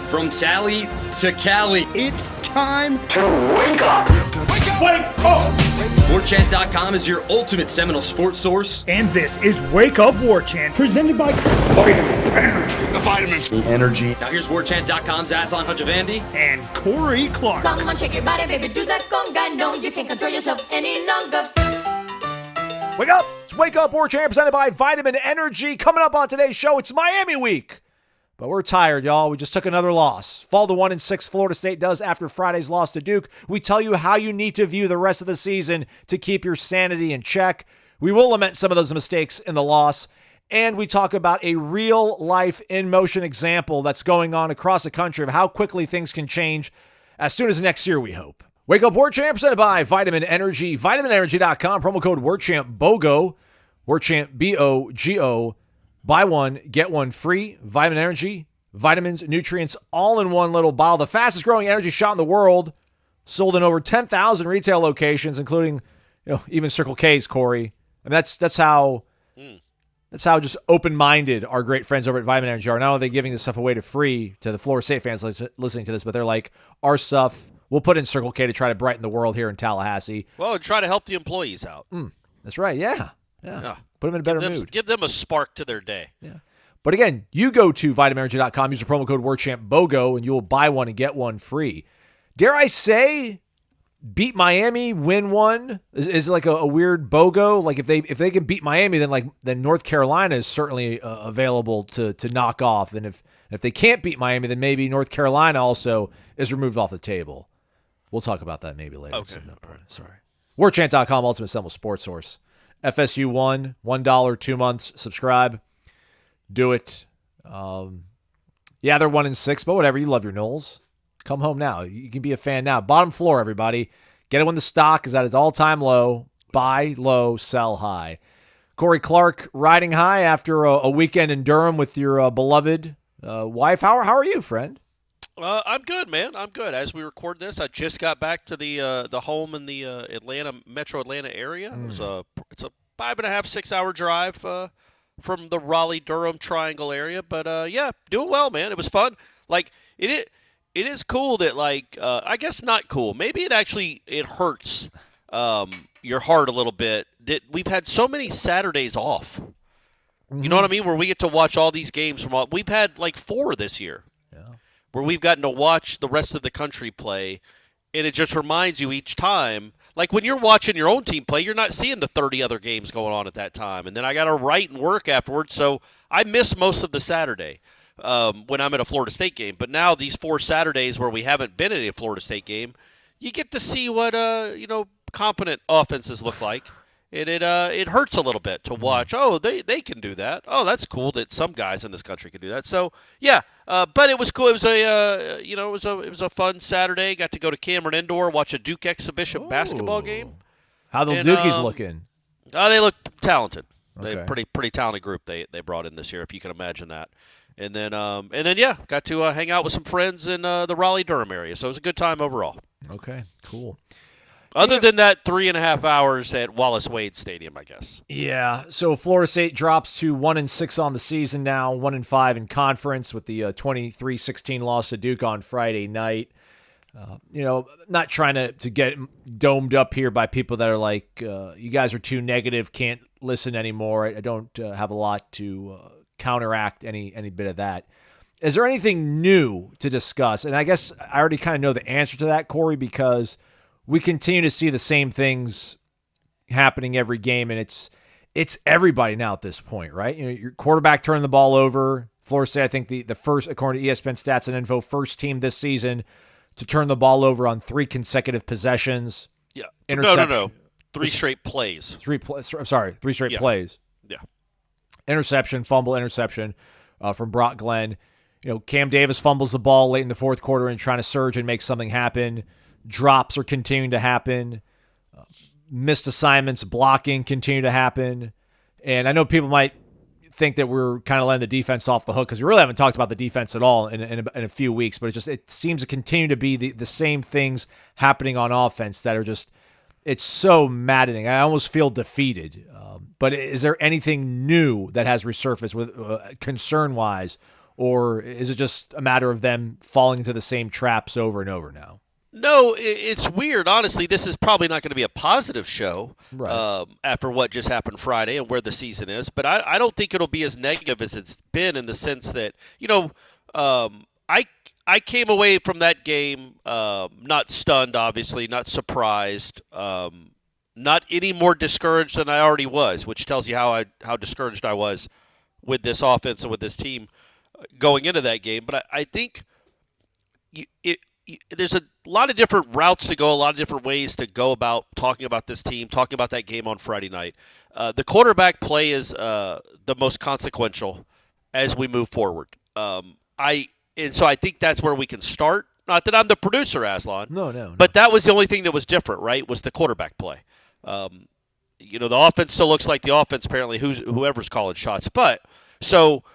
From Tally to Cali. It's time to wake up. Wake up! Wake up! Warchant.com is your ultimate Seminole sports source. And this is Wake Up Warchant, presented by Vitamin Energy. The vitamins. The energy. Now here's Warchant.com's Aslan Hajavandi and Corey Clark. Come on, shake your body, baby, do that conga. No, you can't control yourself any longer. Wake up! It's Wake Up Warchant presented by Vitamin Energy. Coming up on today's show, it's Miami week. But we're tired, y'all. We just took another loss. Fall to 1-6 Florida State does after Friday's loss to Duke. We tell you how you need to view the rest of the season to keep your sanity in check. We will lament some of those mistakes in the loss. And we talk about a real-life, in-motion example that's going on across the country of how quickly things can change as soon as next year, we hope. Wake Up Warchant presented by Vitamin Energy. VitaminEnergy.com. Promo code Warchant BOGO. Warchant BOGO. Buy one, get one free. Vitamin Energy, vitamins, nutrients, all in one little bottle. The fastest growing energy shot in the world. Sold in over 10,000 retail locations, including, even Circle K's, Corey. And that's how just open-minded our great friends over at Vitamin Energy are. Not only are they giving this stuff away to free to the Florida State fans listening to this, but they're like, our stuff we'll put in Circle K to try to brighten the world here in Tallahassee. Well, and try to help the employees out. That's right, yeah. Put them in a better mood. Give them a spark to their day. Yeah. But again, you go to vitaminenergy.com, use the promo code WarChampBOGO, and you will buy one and get one free. Dare I say, beat Miami, win one? Is it like a weird BOGO? Like if they can beat Miami, then North Carolina is certainly available to knock off. And if they can't beat Miami, then maybe North Carolina also is removed off the table. We'll talk about that maybe later. Okay. Sorry. Warchant.com, Ultimate Seminole Sports Source. FSU $1, 2 months, subscribe. Do it. They're 1-6, but whatever. You love your Noles. Come home now. You can be a fan now. Bottom floor, everybody. Get it when the stock is at its all-time low. Buy low, sell high. Corey Clark riding high after a weekend in Durham with your beloved wife. How are you, friend? I'm good, man. I'm good. As we record this, I just got back to the home in the Metro Atlanta area. It's a 5.5, 6 hour drive from the Raleigh-Durham Triangle area. But doing well, man. It was fun. Like it is cool that I guess not cool. Maybe it hurts your heart a little bit that we've had so many Saturdays off. Mm-hmm. You know what I mean? Where we get to watch all these games we've had 4 this year. Where we've gotten to watch the rest of the country play, and it just reminds you each time, like when you're watching your own team play, you're not seeing the 30 other games going on at that time, and then I got to write and work afterwards, so I miss most of the Saturday when I'm at a Florida State game. But now these 4 Saturdays where we haven't been at a Florida State game, you get to see what competent offenses look like. And it hurts a little bit to watch. Oh, they can do that. Oh, that's cool that some guys in this country can do that. So yeah, but it was cool. It was it was a fun Saturday. Got to go to Cameron Indoor, watch a Duke exhibition basketball game. How the Dukies looking? Oh, they look talented. Okay. They're pretty talented group they brought in this year, if you can imagine that. And then got to hang out with some friends in the Raleigh-Durham area. So it was a good time overall. Okay, cool. Other than that 3.5 hours at Wallace Wade Stadium, I guess. Yeah, so Florida State drops to 1-6 on the season now, 1-5 in conference with the 23-16 loss to Duke on Friday night. Not trying to get domed up here by people that are like, you guys are too negative, can't listen anymore. I don't have a lot to counteract any bit of that. Is there anything new to discuss? And I guess I already kind of know the answer to that, Corey, because we continue to see the same things happening every game, and it's everybody now at this point, right? Your quarterback turning the ball over. Florida State, I think the first, according to ESPN Stats and Info, first team this season to turn the ball over on 3 consecutive possessions. Yeah. Interception. No. 3 straight plays. 3 straight plays. Yeah. Interception, fumble, interception from Brock Glenn. Cam Davis fumbles the ball late in the fourth quarter and trying to surge and make something happen. Drops are continuing to happen. Missed assignments, blocking continue to happen. And I know people might think that we're kind of letting the defense off the hook because we really haven't talked about the defense at all in a few weeks, but it seems to continue to be the same things happening on offense that are just, it's so maddening. I almost feel defeated. But is there anything new that has resurfaced with concern-wise or is it just a matter of them falling into the same traps over and over now? No, it's weird. Honestly, this is probably not going to be a positive show after what just happened Friday and where the season is. But I don't think it'll be as negative as it's been in the sense that, I came away from that game not stunned, obviously, not surprised, not any more discouraged than I already was, which tells you how discouraged I was with this offense and with this team going into that game. But I think there's a lot of different routes to go, a lot of different ways to go about talking about this team, talking about that game on Friday night. The quarterback play is the most consequential as we move forward. And so I think that's where we can start. Not that I'm the producer, Aslan. No. But that was the only thing that was different, right, was the quarterback play. The offense still looks like the offense, apparently, whoever's calling shots. But so –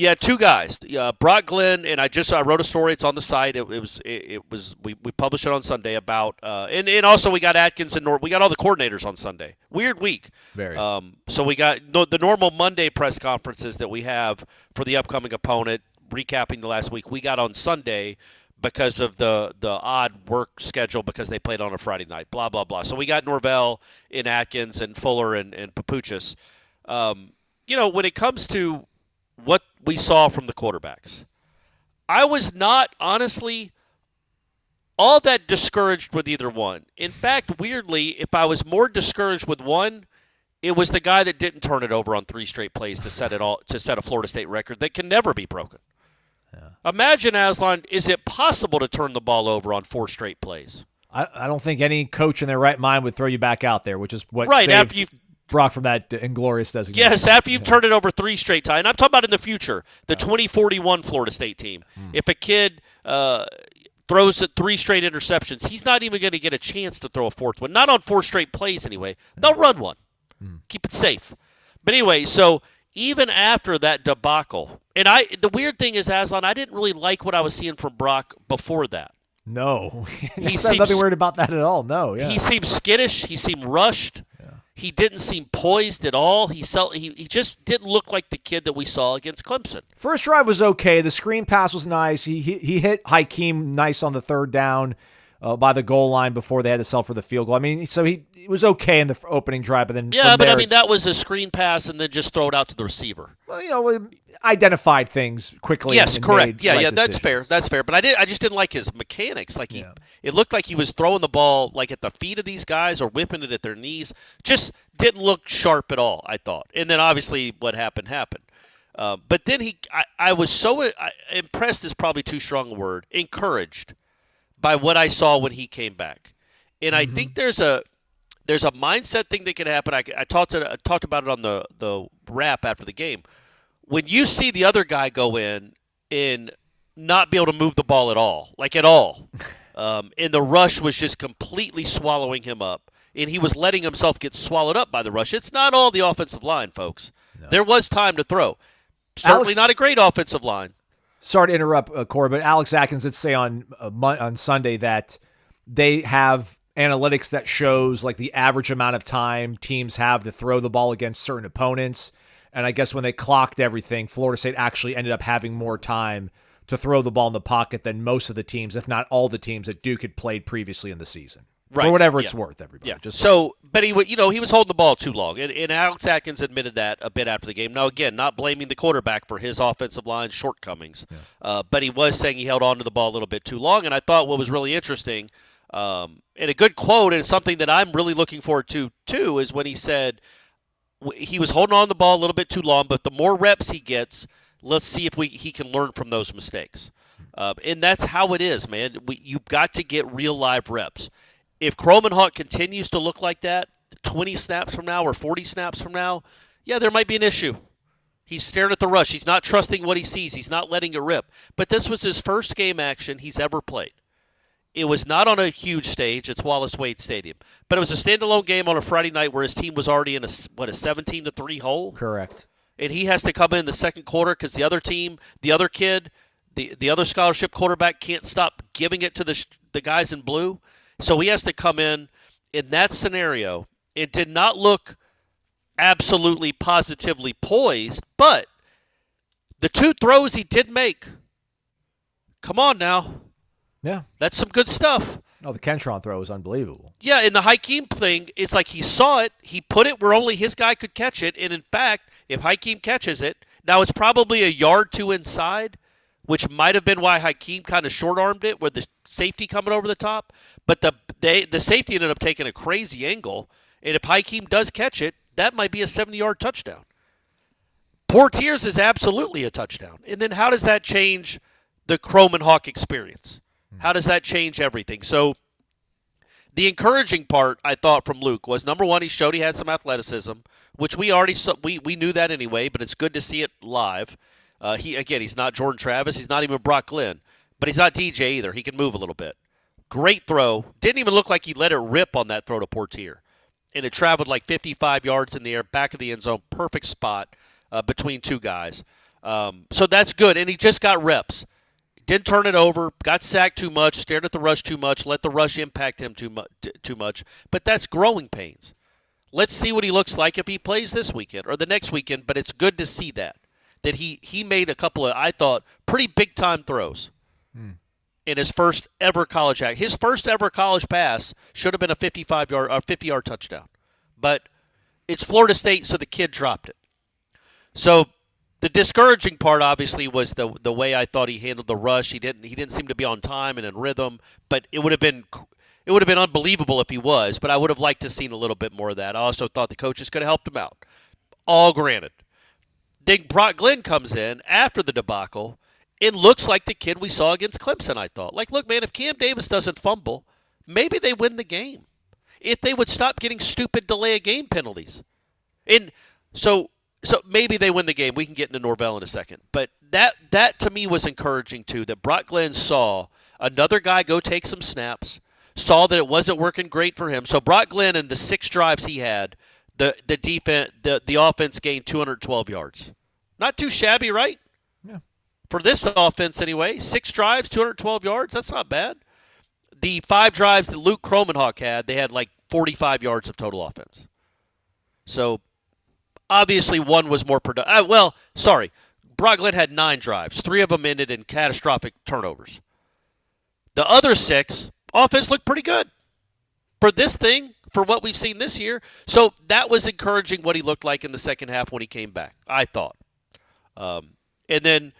yeah, two guys, Brock Glenn, and I wrote a story. It's on the site. We published it on Sunday about and also we got Atkins and we got all the coordinators on Sunday. Weird week. Very. So we got the normal Monday press conferences that we have for the upcoming opponent, recapping the last week. We got on Sunday because of the odd work schedule because they played on a Friday night. Blah blah blah. So we got Norvell and Atkins and Fuller and Papuchis. When it comes to what we saw from the quarterbacks, I was not, honestly, all that discouraged with either one. In fact, weirdly, if I was more discouraged with one, it was the guy that didn't turn it over on 3 straight plays to set a Florida State record that can never be broken. Yeah. Imagine, Aslan, is it possible to turn the ball over on 4 straight plays? I don't think any coach in their right mind would throw you back out there, which is what right saved after you Brock from that inglorious designation. Yes, after you've turned it over 3 straight times. And I'm talking about in the future, the 2041 Florida State team. If a kid throws 3 straight interceptions, he's not even going to get a chance to throw a 4th one. Not on 4 straight plays anyway. They'll run one. Keep it safe. But anyway, so even after that debacle, and the weird thing is, Aslan, I didn't really like what I was seeing from Brock before that. No. He seemed nothing worried about that at all. No, yeah. He seemed skittish. He seemed rushed. He didn't seem poised at all. He just didn't look like the kid that we saw against Clemson. First drive was okay. The screen pass was nice. He hit Hakeem nice on the 3rd down by the goal line before they had to settle for the field goal. I mean, so he was okay in the opening drive, but then I mean that was a screen pass and then just throw it out to the receiver. Well, identified things quickly. Yes, and correct. Made right That's decisions. fair. That's fair. But I just didn't like his mechanics. Like it looked like he was throwing the ball like at the feet of these guys or whipping it at their knees. Just didn't look sharp at all, I thought. And then obviously what happened. But then I was so impressed is probably too strong a word. Encouraged by what I saw when he came back. And I think there's a mindset thing that can happen. I talked about it on the wrap after the game. When you see the other guy go in and not be able to move the ball at all, and the rush was just completely swallowing him up, and he was letting himself get swallowed up by the rush. It's not all the offensive line, folks. No. There was time to throw. Certainly not a great offensive line. Sorry to interrupt, Corey, but Alex Atkins did say on Sunday that they have analytics that shows like the average amount of time teams have to throw the ball against certain opponents. And I guess when they clocked everything, Florida State actually ended up having more time to throw the ball in the pocket than most of the teams, if not all the teams that Duke had played previously in the season. Right. For whatever it's worth, everybody. Yeah. But he was holding the ball too long, and Alex Atkins admitted that a bit after the game. Now, again, not blaming the quarterback for his offensive line shortcomings, but he was saying he held on to the ball a little bit too long. And I thought what was really interesting, and a good quote, and something that I'm really looking forward to too, is when he said he was holding on to the ball a little bit too long, but the more reps he gets, let's see if he can learn from those mistakes. And that's how it is, man. You've got to get real live reps. If Kromenhoek continues to look like that 20 snaps from now or 40 snaps from now, yeah, there might be an issue. He's staring at the rush. He's not trusting what he sees. He's not letting it rip. But this was his first game action he's ever played. It was not on a huge stage. It's Wallace Wade Stadium. But it was a standalone game on a Friday night where his team was already in a 17-3 hole? Correct. And he has to come in the second quarter because the other team, the other kid, the other scholarship quarterback can't stop giving it to the guys in blue. So he has to come in that scenario. It did not look absolutely positively poised, but The 2 throws he did make. Come on now. Yeah. That's some good stuff. No, the Kentron throw was unbelievable. Yeah, and the Hakeem thing, it's like he saw it, he put it where only his guy could catch it, and in fact, if Hakeem catches it, now it's probably a yard 2 inside, which might have been why Hakeem kind of short-armed it with the safety coming over the top, but the safety ended up taking a crazy angle, and if Hakeem does catch it, that might be a 70-yard touchdown. Portiers is absolutely a touchdown. And then how does that change the Chrome and Hawk experience? How does that change everything? So the encouraging part, I thought, from Luke was, number one, he showed he had some athleticism, which we already saw, we knew that anyway, but it's good to see it live. He's not Jordan Travis. He's not even Brock Glenn, but he's not DJ either. He can move a little bit. Great throw. Didn't even look like he let it rip on that throw to Portier. And it traveled like 55 yards in the air, back of the end zone, perfect spot between 2 guys. So that's good, and he just got reps. Didn't turn it over, got sacked too much, stared at the rush too much, let the rush impact him too much. But that's growing pains. Let's see what he looks like if he plays this weekend or the next weekend, but it's good to see that he made a couple of, I thought, pretty big-time throws in his first ever college act. His first ever college pass should have been a 55-yard or 50-yard touchdown. But it's Florida State, so the kid dropped it. So the discouraging part, obviously, was the way I thought he handled the rush. He didn't seem to be on time and in rhythm. But it would have been unbelievable if he was. But I would have liked to have seen a little bit more of that. I also thought the coaches could have helped him out. All granted. Then Brock Glenn comes in after the debacle and looks like the kid we saw against Clemson. I thought, like, look, man, if Cam Davis doesn't fumble, maybe they win the game. If they would stop getting stupid delay of game penalties, and so maybe they win the game. We can get into Norvell in a second. But that to me was encouraging, too, that Brock Glenn saw another guy go take some snaps, saw that it wasn't working great for him. So Brock Glenn, in the 6 drives he had, the offense gained 212 yards. Not too shabby, right? Yeah. For this offense anyway. 6 drives, 212 yards. That's not bad. The 5 drives that Luke Kromenhoek had, they had like 45 yards of total offense. So obviously, one was more productive. Brock Glenn had 9 drives. 3 of them ended in catastrophic turnovers. The other 6, offense looked pretty good for this thing, for what we've seen this year. So that was encouraging what he looked like in the second half when he came back, I thought. And then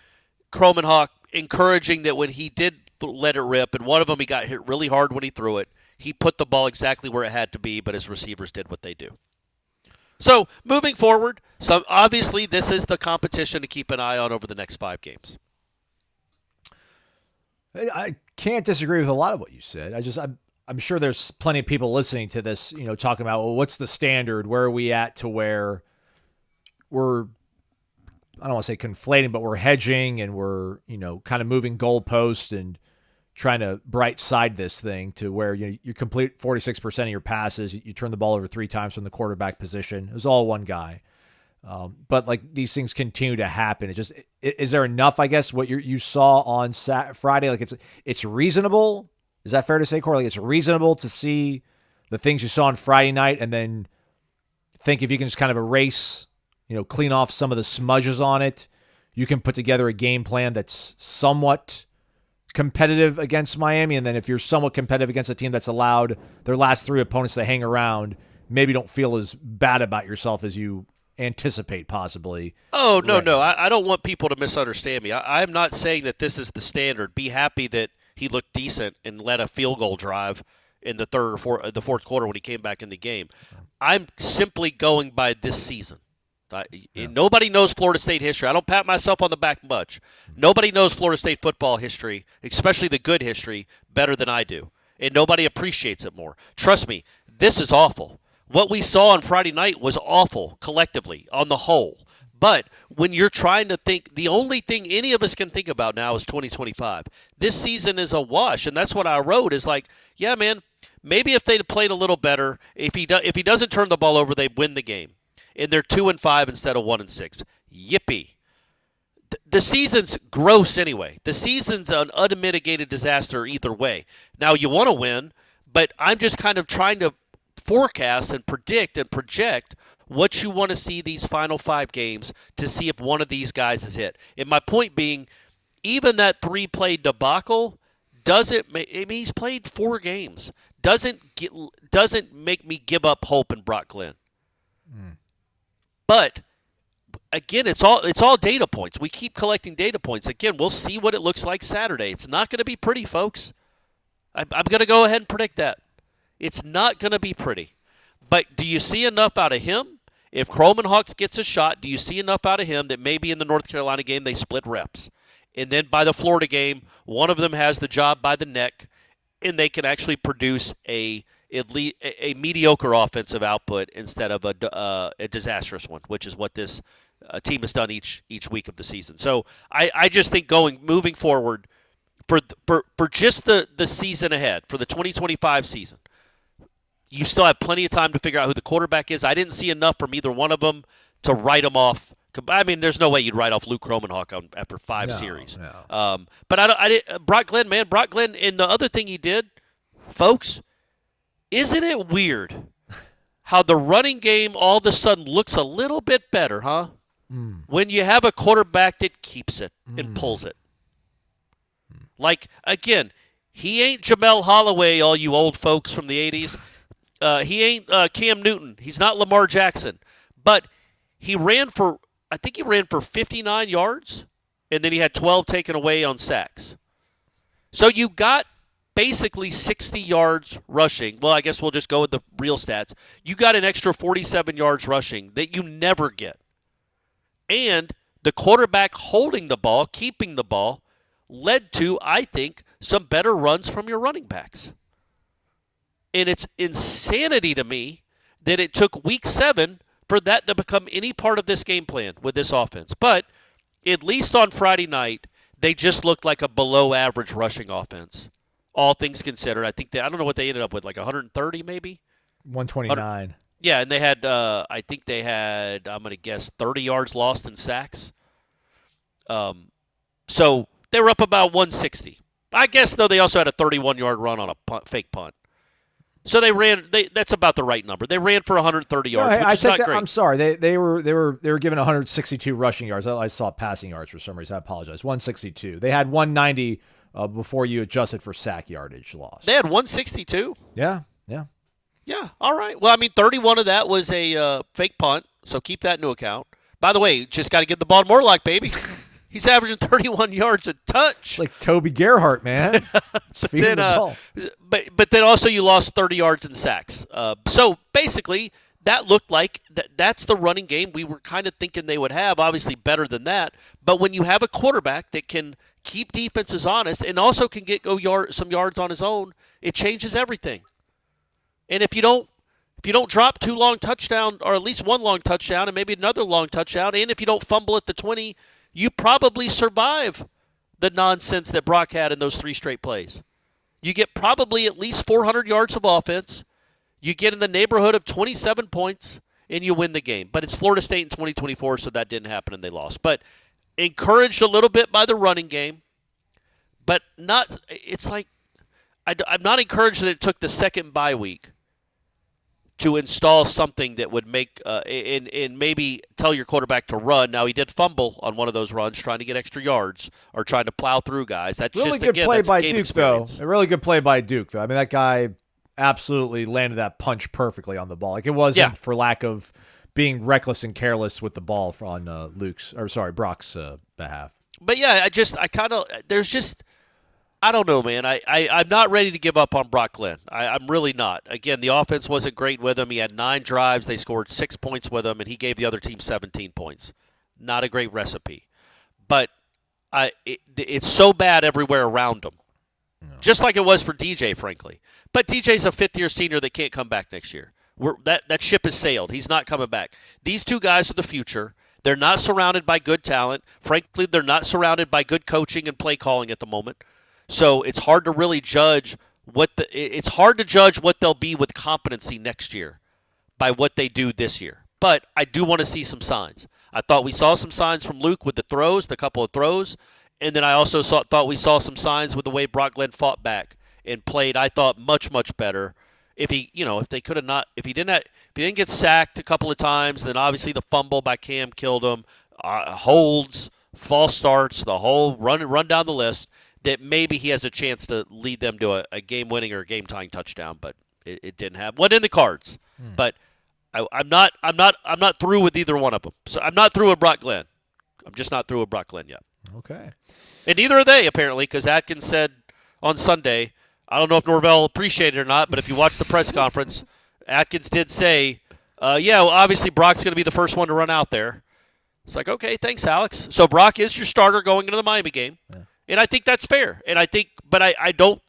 Kromenhoek, encouraging that when he did let it rip, and one of them he got hit really hard when he threw it, he put the ball exactly where it had to be, but his receivers did what they do. So, moving forward, obviously this is the competition to keep an eye on over the next 5 games. I can't disagree with a lot of what you said. I'm sure there's plenty of people listening to this, talking about, well, what's the standard? Where are we at to where we're, I don't want to say conflating, but we're hedging and we're, kind of moving goalposts and trying to bright side this thing to where you complete 46% of your passes. You turn the ball over 3 times from the quarterback position. It was all one guy. But like these things continue to happen. Is there enough, I guess, what you saw on Friday? Like it's reasonable. Is that fair to say, Corey? Like it's reasonable to see the things you saw on Friday night and then think if you can just kind of erase, clean off some of the smudges on it, you can put together a game plan that's somewhat competitive against Miami. And then if you're somewhat competitive against a team that's allowed their last 3 opponents to hang around, maybe don't feel as bad about yourself as you anticipate possibly. Oh, no, no. I don't want people to misunderstand me. I'm not saying that this is the standard. Be happy that he looked decent and led a field goal drive in the fourth quarter when he came back in the game. I'm simply going by this season. Nobody knows Florida State history. I don't pat myself on the back much. Nobody knows Florida State football history, especially the good history, better than I do. And nobody appreciates it more. Trust me, this is awful. What we saw on Friday night was awful collectively on the whole. But when you're trying to think, the only thing any of us can think about now is 2025. This season is a wash, and that's what I wrote is like, yeah, man, maybe if they'd played a little better, if he doesn't turn the ball over, they win the game. And they're 2-5 instead of 1-6. Yippee. The season's gross anyway. The season's an unmitigated disaster either way. Now, you want to win, but I'm just kind of trying to forecast and predict and project what you want to see these final 5 games to see if one of these guys is hit. And my point being, even that 3-play debacle he's played 4 games. Doesn't make me give up hope in Brock Glenn. But again, it's all data points. We keep collecting data points. Again, we'll see what it looks like Saturday. It's not going to be pretty, folks. I'm going to go ahead and predict that. It's not going to be pretty. But do you see enough out of him? If Coleman Hawks gets a shot, do you see enough out of him that maybe in the North Carolina game they split reps? And then by the Florida game, one of them has the job by the neck, and they can actually produce a mediocre offensive output instead of a disastrous one, which is what this team has done each week of the season. So I just think moving forward for just the season ahead, for the 2025 season, you still have plenty of time to figure out who the quarterback is. I didn't see enough from either one of them to write them off. I mean, there's no way you'd write off Luke Kromenhoek after 5 series. No. But Brock Glenn, and the other thing he did, folks, isn't it weird how the running game all of a sudden looks a little bit better, huh? When you have a quarterback that keeps it and pulls it. Like, again, he ain't Jamel Holloway, all you old folks from the 80s. He ain't Cam Newton. He's not Lamar Jackson. But he ran for 59 yards, and then he had 12 taken away on sacks. So you got basically 60 yards rushing. Well, I guess we'll just go with the real stats. You got an extra 47 yards rushing that you never get. And the quarterback holding the ball, keeping the ball, led to, I think, some better runs from your running backs. And it's insanity to me that it took week 7 for that to become any part of this game plan with this offense. But at least on Friday night, they just looked like a below-average rushing offense, all things considered. I don't know what they ended up with, like 130 maybe? 129. Yeah, and they had, I'm going to guess, 30 yards lost in sacks. So they were up about 160. I guess, though, they also had a 31-yard run on a fake punt. So they ran. That's about the right number. They ran for 130 yards, which is not great. I'm sorry. They were given 162 rushing yards. I saw passing yards for some reason. I apologize. 162. They had 190 before you adjusted for sack yardage loss. They had 162. Yeah. All right. Well, I mean, 31 of that was a fake punt, so keep that into account. By the way, just got to get the ball to Morlock, baby. He's averaging 31 yards a touch. It's like Toby Gerhart, man. But then also you lost 30 yards in sacks. So basically, that looked like that's the running game we were kind of thinking they would have. Obviously better than that. But when you have a quarterback that can keep defenses honest and also can some yards on his own, it changes everything. And if you don't drop 2 long touchdowns, or at least 1 long touchdown and maybe another long touchdown, and if you don't fumble at the 20, you probably survive the nonsense that Brock had in those 3 straight plays. You get probably at least 400 yards of offense. You get in the neighborhood of 27 points, and you win the game. But it's Florida State in 2024, so that didn't happen, and they lost. But encouraged a little bit by the running game, but not. It's like I'm not encouraged that it took the second bye week to install something that would make and maybe tell your quarterback to run. Now, he did fumble on one of those runs trying to get extra yards or trying to plow through guys. That's really just, good again, play that's by game Duke, experience. though. A really good play by Duke, though. I mean, that guy absolutely landed that punch perfectly on the ball. Like, it wasn't for lack of being reckless and careless with the ball on Brock's behalf. But, yeah, I don't know, man. I'm not ready to give up on Brock Glenn. I'm really not. Again, the offense wasn't great with him. He had 9 drives. They scored 6 points with him, and he gave the other team 17 points. Not a great recipe. But it's so bad everywhere around him. No. Just like it was for DJ, frankly. But DJ's a fifth-year senior that can't come back next year. That ship has sailed. He's not coming back. These 2 guys are the future. They're not surrounded by good talent. Frankly, they're not surrounded by good coaching and play calling at the moment. So it's hard to really judge what they'll be with competency next year by what they do this year. But I do want to see some signs. I thought we saw some signs from Luke with the couple of throws, and then I also thought we saw some signs with the way Brock Glenn fought back and played, I thought, much, much better if he didn't get sacked a couple of times, then obviously the fumble by Cam killed him, holds, false starts, the whole run down the list, that maybe he has a chance to lead them to a game-winning or a game-tying touchdown, but it didn't happen. Wasn't in the cards. But I'm not through with either one of them. So I'm not through with Brock Glenn. I'm just not through with Brock Glenn yet. Okay. And neither are they, apparently, because Atkins said on Sunday, I don't know if Norvell appreciated it or not, but if you watch the press conference, Atkins did say, obviously Brock's going to be the first one to run out there. It's like, okay, thanks, Alex. So Brock is your starter going into the Miami game, and I think that's fair. And I think, but I don't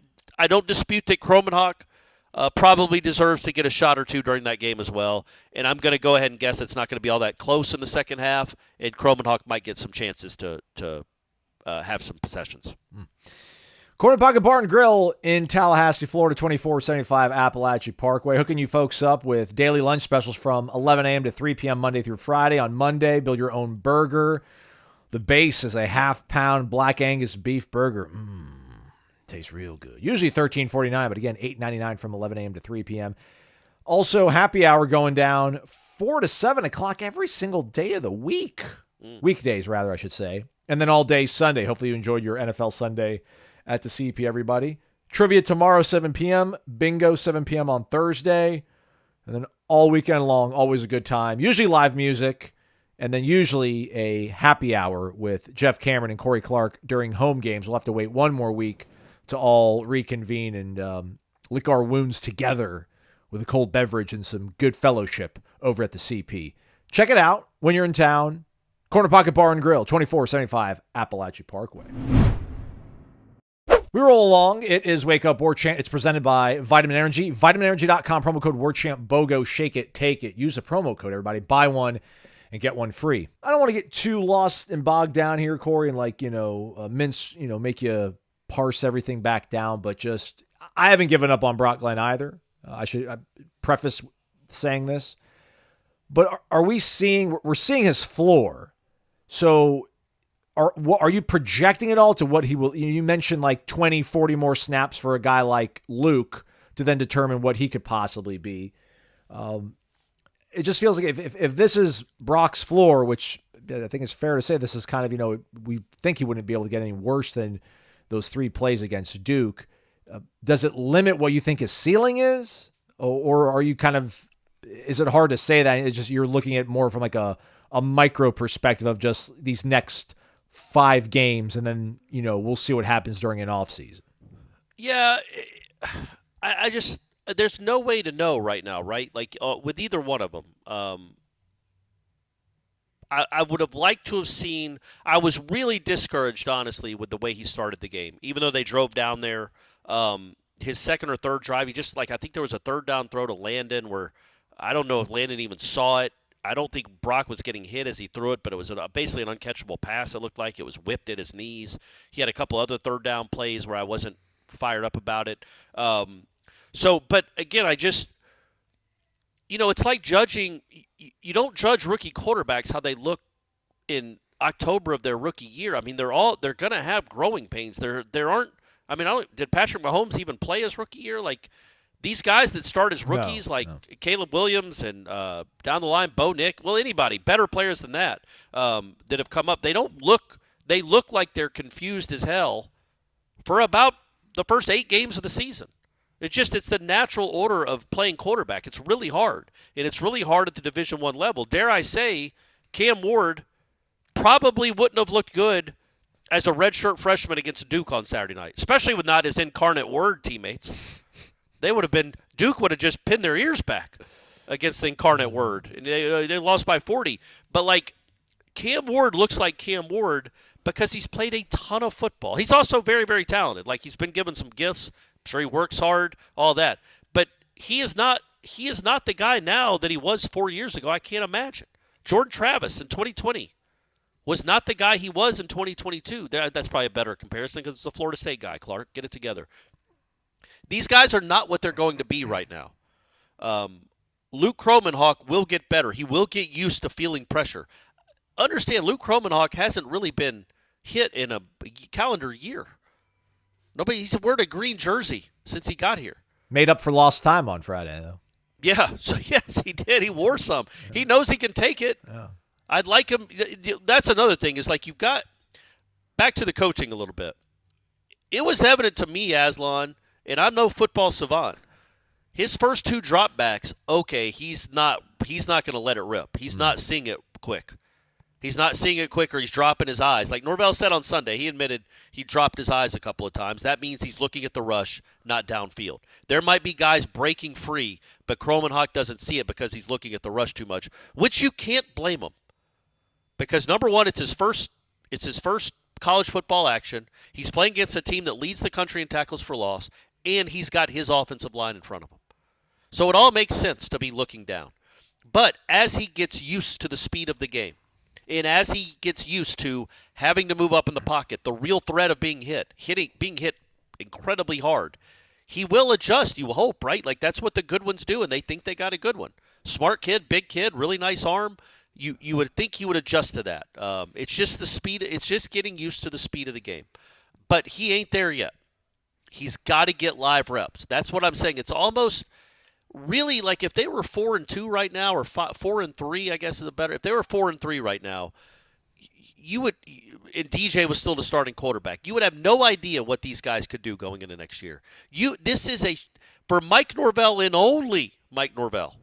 dispute that Kromenhoek probably deserves to get a shot or two during that game as well. And I'm going to go ahead and guess it's not going to be all that close in the second half, and Kromenhoek might get some chances to have some possessions. Corner Pocket Bar and Grill in Tallahassee, Florida, 2475 Appalachia Parkway. Hooking you folks up with daily lunch specials from 11 a.m. to 3 p.m. Monday through Friday. On Monday, build your own burger. The base is a half-pound Black Angus beef burger. Tastes real good. Usually $13.49, but again, $8.99 from 11 a.m. to 3 p.m. Also, happy hour going down 4 to 7 o'clock every single day of the week. Weekdays, rather, I should say. And then all day Sunday. Hopefully you enjoyed your NFL Sunday at the CP, everybody. Trivia tomorrow, 7 p.m. Bingo, 7 p.m. on Thursday. And then all weekend long, always a good time. Usually live music. And then usually a happy hour with Jeff Cameron and Corey Clark during home games. We'll have to wait one more week to all reconvene and lick our wounds together with a cold beverage and some good fellowship over at the CP. Check it out when you're in town. Corner Pocket Bar and Grill, 2475 Appalachia Parkway. We roll along. It is Wake Up Warchant. It's presented by Vitamin Energy. VitaminEnergy.com, promo code Warchant, BOGO, shake it, take it. Use the promo code, everybody. Buy one and get one free. I don't want to get too lost and bogged down here, Corey, and make you parse everything back down, but just, I haven't given up on Brock Glenn either. I should preface saying this. But we're seeing his floor. So are you projecting it all to what he will? You mentioned like 20, 40 more snaps for a guy like Luke to then determine what he could possibly be. It just feels like if this is Brock's floor, which I think it's fair to say this is kind of, we think he wouldn't be able to get any worse than those 3 plays against Duke. Does it limit what you think his ceiling is? Or are you is it hard to say that? It's just you're looking at more from like a micro perspective of just these next 5 games, and then, we'll see what happens during an off season. Yeah, I just, there's no way to know right now, right? Like with either one of them. I would have liked to have seen. I was really discouraged, honestly, with the way he started the game. Even though they drove down there, his second or third drive, I think there was a third down throw to Landon where I don't know if Landon even saw it. I don't think Brock was getting hit as he threw it, but it was basically an uncatchable pass. It looked like it was whipped at his knees. He had a couple other third down plays where I wasn't fired up about it. But again, I just, it's like judging. You don't judge rookie quarterbacks how they look in October of their rookie year. I mean, they're going to have growing pains. There aren't. I mean, did Patrick Mahomes even play his rookie year? Like these guys that start as rookies, no. Caleb Williams and down the line, Bo Nick. Well, anybody better players than that that have come up. They look like they're confused as hell for about the first 8 games of the season. It's the natural order of playing quarterback. It's really hard, and it's really hard at the Division I level. Dare I say, Cam Ward probably wouldn't have looked good as a redshirt freshman against Duke on Saturday night, especially with not his incarnate Word teammates. Duke would have just pinned their ears back against the incarnate Word. And they lost by 40. But, Cam Ward looks like Cam Ward because he's played a ton of football. He's also very, very talented. He's been given some gifts. I'm sure he works hard, all that. But he is not the guy now that he was 4 years ago. I can't imagine. Jordan Travis in 2020 was not the guy he was in 2022. That's probably a better comparison because it's a Florida State guy, Clark. Get it together. These guys are not what they're going to be right now. Luke Kromenhoek will get better. He will get used to feeling pressure. Understand, Luke Kromenhoek hasn't really been hit in a calendar year. He's wearing a green jersey since he got here. Made up for lost time on Friday, though. Yeah, so yes, he did. He wore some. He knows he can take it. Yeah. I'd like him. That's another thing is like you've got back to the coaching a little bit. It was evident to me, Aslan, and I'm no football savant. His first 2 dropbacks, okay, he's not going to let it rip. He's not seeing it quick. He's not seeing it quick, or he's dropping his eyes. Like Norvell said on Sunday, he admitted he dropped his eyes a couple of times. That means he's looking at the rush, not downfield. There might be guys breaking free, but Kromenhoek doesn't see it because he's looking at the rush too much, which you can't blame him. Because number one, it's his first college football action. He's playing against a team that leads the country in tackles for loss, and he's got his offensive line in front of him. So it all makes sense to be looking down. But as he gets used to the speed of the game, and as he gets used to having to move up in the pocket, the real threat of being hit incredibly hard, he will adjust, you hope, right? Like that's what the good ones do, and they think they got a good one. Smart kid, big kid, really nice arm. You would think he would adjust to that. It's just the speed. It's just getting used to the speed of the game. But he ain't there yet. He's got to get live reps. That's what I'm saying. It's almost really like if they were 4-2 right now, or 4-3, I guess is a better. If they were 4-3 right now, you would. And DJ was still the starting quarterback. You would have no idea what these guys could do going into next year. This is for Mike Norvell and only Mike Norvell.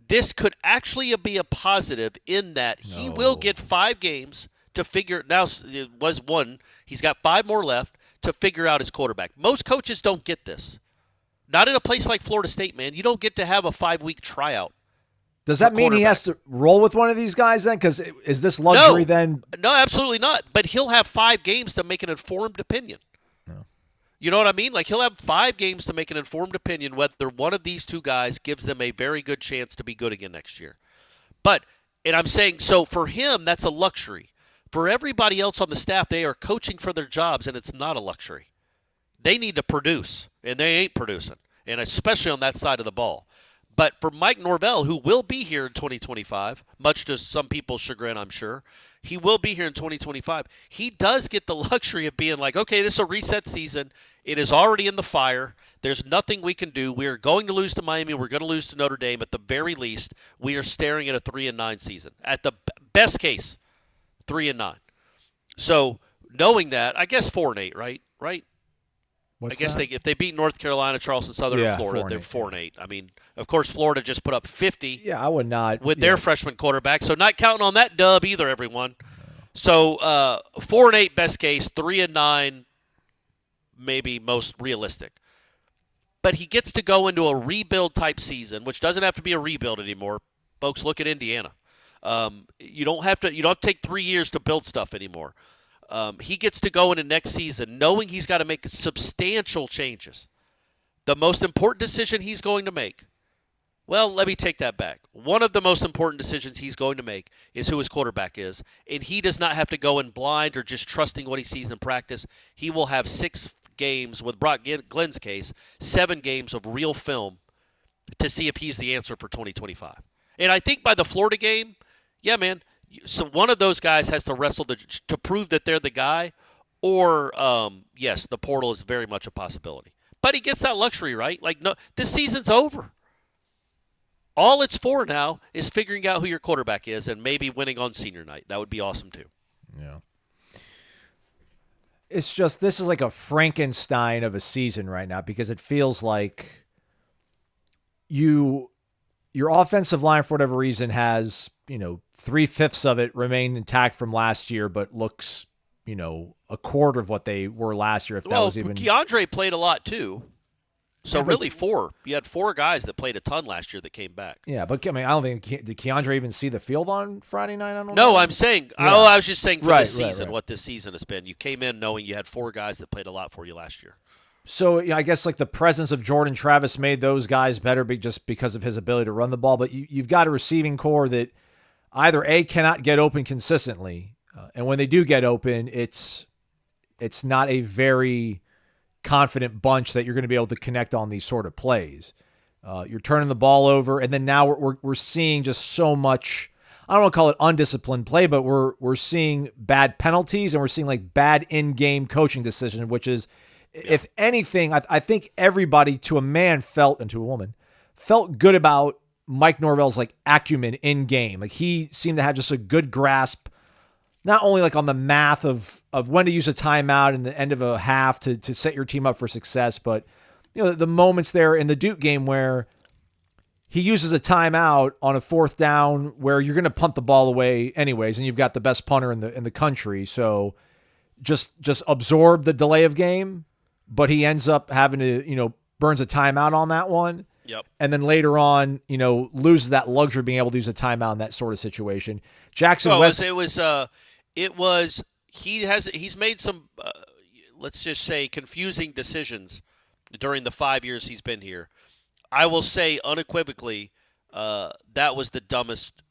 This could actually be a positive in that he will get 5 games to figure. Now it was 1. He's got 5 more left to figure out his quarterback. Most coaches don't get this. Not in a place like Florida State, man. You don't get to have a 5-week tryout. Does that mean he has to roll with one of these guys then? Because is this luxury then? No, absolutely not. But he'll have 5 games to make an informed opinion. No. You know what I mean? Like he'll have 5 games to make an informed opinion whether one of these 2 guys gives them a very good chance to be good again next year. And I'm saying, so for him, that's a luxury. For everybody else on the staff, they are coaching for their jobs, and it's not a luxury. They need to produce, and they ain't producing, and especially on that side of the ball. But for Mike Norvell, who will be here in 2025, much to some people's chagrin, I'm sure, he will be here in 2025. He does get the luxury of being like, okay, this is a reset season. It is already in the fire. There's nothing we can do. We are going to lose to Miami. We're going to lose to Notre Dame. At the very least, we are staring at a 3-9 season. At the best case, 3-9. So knowing that, I guess 4-8, right? What's I guess that? if they beat North Carolina, Charleston Southern, or Florida, they're 4-8. I mean, of course, Florida just put up 50. Yeah, I would not with their freshman quarterback. So not counting on that dub either, everyone. So 4-8 best case, 3-9 maybe most realistic. But he gets to go into a rebuild type season, which doesn't have to be a rebuild anymore. Folks, look at Indiana. You don't have to take 3 years to build stuff anymore. He gets to go into next season knowing he's got to make substantial changes. The most important decision he's going to make, well, let me take that back. One of the most important decisions he's going to make is who his quarterback is, and he does not have to go in blind or just trusting what he sees in practice. He will have 6 games, with Brock Glenn's case, 7 games of real film to see if he's the answer for 2025. And I think by the Florida game, yeah, man, so one of those guys has to wrestle to prove that they're the guy, or yes, the portal is very much a possibility. But he gets that luxury, right? Like, no, this season's over. All it's for now is figuring out who your quarterback is and maybe winning on senior night. That would be awesome too. Yeah. It's just, this is like a Frankenstein of a season right now, because it feels like your offensive line, for whatever reason, has, 3/5 of it remained intact from last year, but looks, a quarter of what they were last year. If that was even. Keandre played a lot too. So really 4. You had 4 guys that played a ton last year that came back. Yeah, but I mean, I don't think, did Keandre even see the field on Friday night? I don't know. No, I'm saying, I was just saying for this season, right. what this season has been. You came in knowing you had 4 guys that played a lot for you last year. So I guess like the presence of Jordan Travis made those guys better just because of his ability to run the ball. But you've got a receiving core that either A, cannot get open consistently, and when they do get open, it's not a very confident bunch that you're going to be able to connect on these sort of plays. You're turning the ball over, and then now we're seeing just so much. I don't want to call it undisciplined play, but we're seeing bad penalties, and we're seeing like bad in-game coaching decisions, which is If anything, I think everybody to a man felt, and to a woman, felt good about Mike Norvell's like acumen in game. Like he seemed to have just a good grasp, not only like on the math of when to use a timeout in the end of a half to set your team up for success, but the moments there in the Duke game where he uses a timeout on a fourth down where you're going to punt the ball away anyways, and you've got the best punter in the country. So just absorb the delay of game, but he ends up having to, burns a timeout on that one. Yep. And then later on, loses that luxury of being able to use a timeout in that sort of situation. Jackson West. He's made some, let's just say, confusing decisions during the 5 years he's been here. I will say unequivocally, that was the dumbest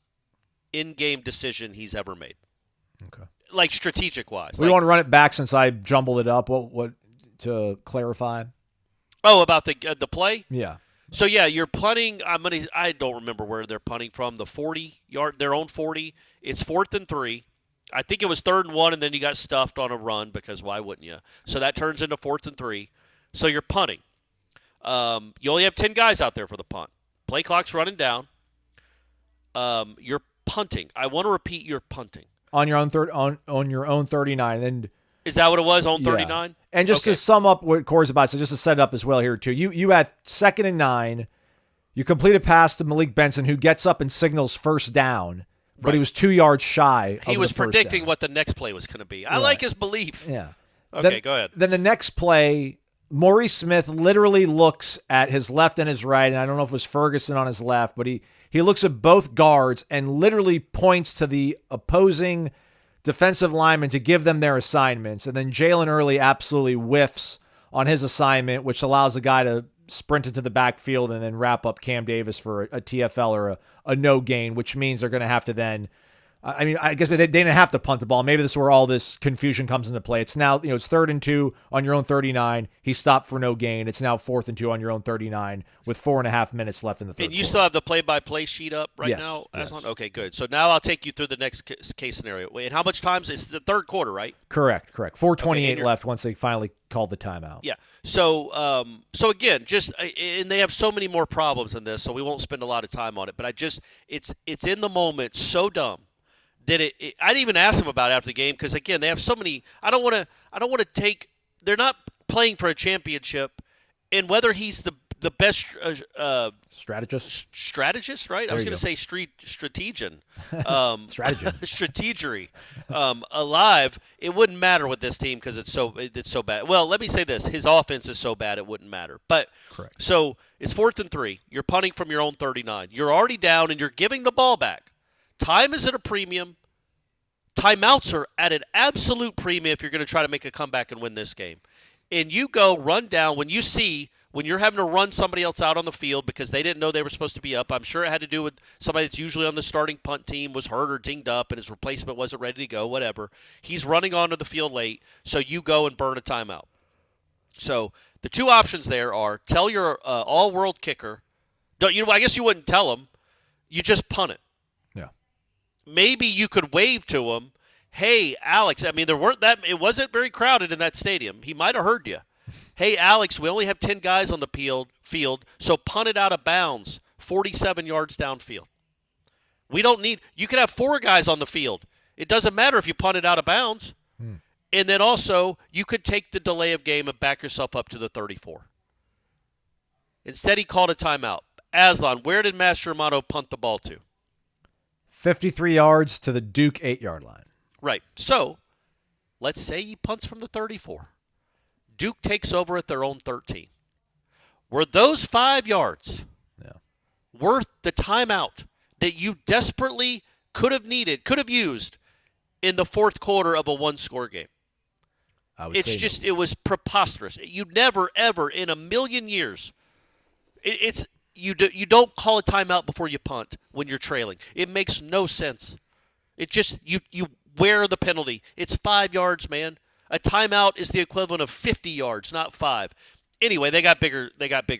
in-game decision he's ever made. Okay. Like strategic wise. We want to run it back since I jumbled it up. What to clarify? Oh, about the play? Yeah. So yeah, you're punting. I don't remember where they're punting from. The 40-yard, their own 40. It's 4th and 3. I think it was 3rd and 1, and then you got stuffed on a run because why wouldn't you? So that turns into 4th and 3. So you're punting. You only have 10 guys out there for the punt. Play clock's running down. You're punting. I want to repeat, you're punting on your own on your own 39. And is that what it was on 39? Yeah. And just to sum up what Corey's about, so just to set it up as well here too. You had 2nd and 9. You complete a pass to Malik Benson, who gets up and signals first down, but he was 2 yards shy. He was predicting what the next play was going to be. I like his belief. Yeah. Okay, go ahead. Then the next play, Maurice Smith literally looks at his left and his right, and I don't know if it was Ferguson on his left, but he looks at both guards and literally points to the opposing defensive linemen to give them their assignments. And then Jalen Early absolutely whiffs on his assignment, which allows the guy to sprint into the backfield and then wrap up Cam Davis for a TFL or a no gain, which means they're going to have to then I guess they didn't have to punt the ball. Maybe this is where all this confusion comes into play. It's now, it's 3rd and 2 on your own 39. He stopped for no gain. It's now 4th and 2 on your own 39 with 4.5 minutes left in the third And you quarter. Still have the play-by-play sheet up right now? Yes. Okay, good. So now I'll take you through the next case scenario. Wait, and how much time? It's the third quarter, right? Correct. 4:28 left once they finally called the timeout. Yeah. So again, and they have so many more problems than this, so we won't spend a lot of time on it. But it's in the moment so dumb. I didn't even ask them about it after the game because, again, they have so many. I don't want to take. They're not playing for a championship, and whether he's the best strategist, right? I was going to say strategian, strategery, alive. It wouldn't matter with this team because it's so bad. Well, let me say this: his offense is so bad it wouldn't matter. But correct. So it's 4th and 3. You're punting from your own 39. You're already down, and you're giving the ball back. Time is at a premium. Timeouts are at an absolute premium if you're going to try to make a comeback and win this game. And you go run down when you're having to run somebody else out on the field because they didn't know they were supposed to be up. I'm sure it had to do with somebody that's usually on the starting punt team was hurt or dinged up and his replacement wasn't ready to go, whatever. He's running onto the field late, so you go and burn a timeout. So the two options there are tell your all-world kicker. I guess you wouldn't tell him. You just punt it. Maybe you could wave to him, "Hey, Alex." I mean, it wasn't very crowded in that stadium. He might have heard you. "Hey, Alex, we only have 10 guys on the field, so punt it out of bounds, 47 yards downfield. You could have 4 guys on the field. It doesn't matter if you punt it out of bounds." And then also, you could take the delay of game and back yourself up to the 34. Instead, he called a timeout. Aslan, where did Mastromanno punt the ball to? 53 yards to the Duke 8-yard line. Right. So, let's say he punts from the 34. Duke takes over at their own 13. Were those 5 yards worth the timeout that you desperately could have used in the fourth quarter of a one-score game? It was preposterous. You never, ever in a million years, You don't call a timeout before you punt when you're trailing. It makes no sense. It just you wear the penalty. It's 5 yards, man. A timeout is the equivalent of 50 yards, not 5. Anyway, they got bigger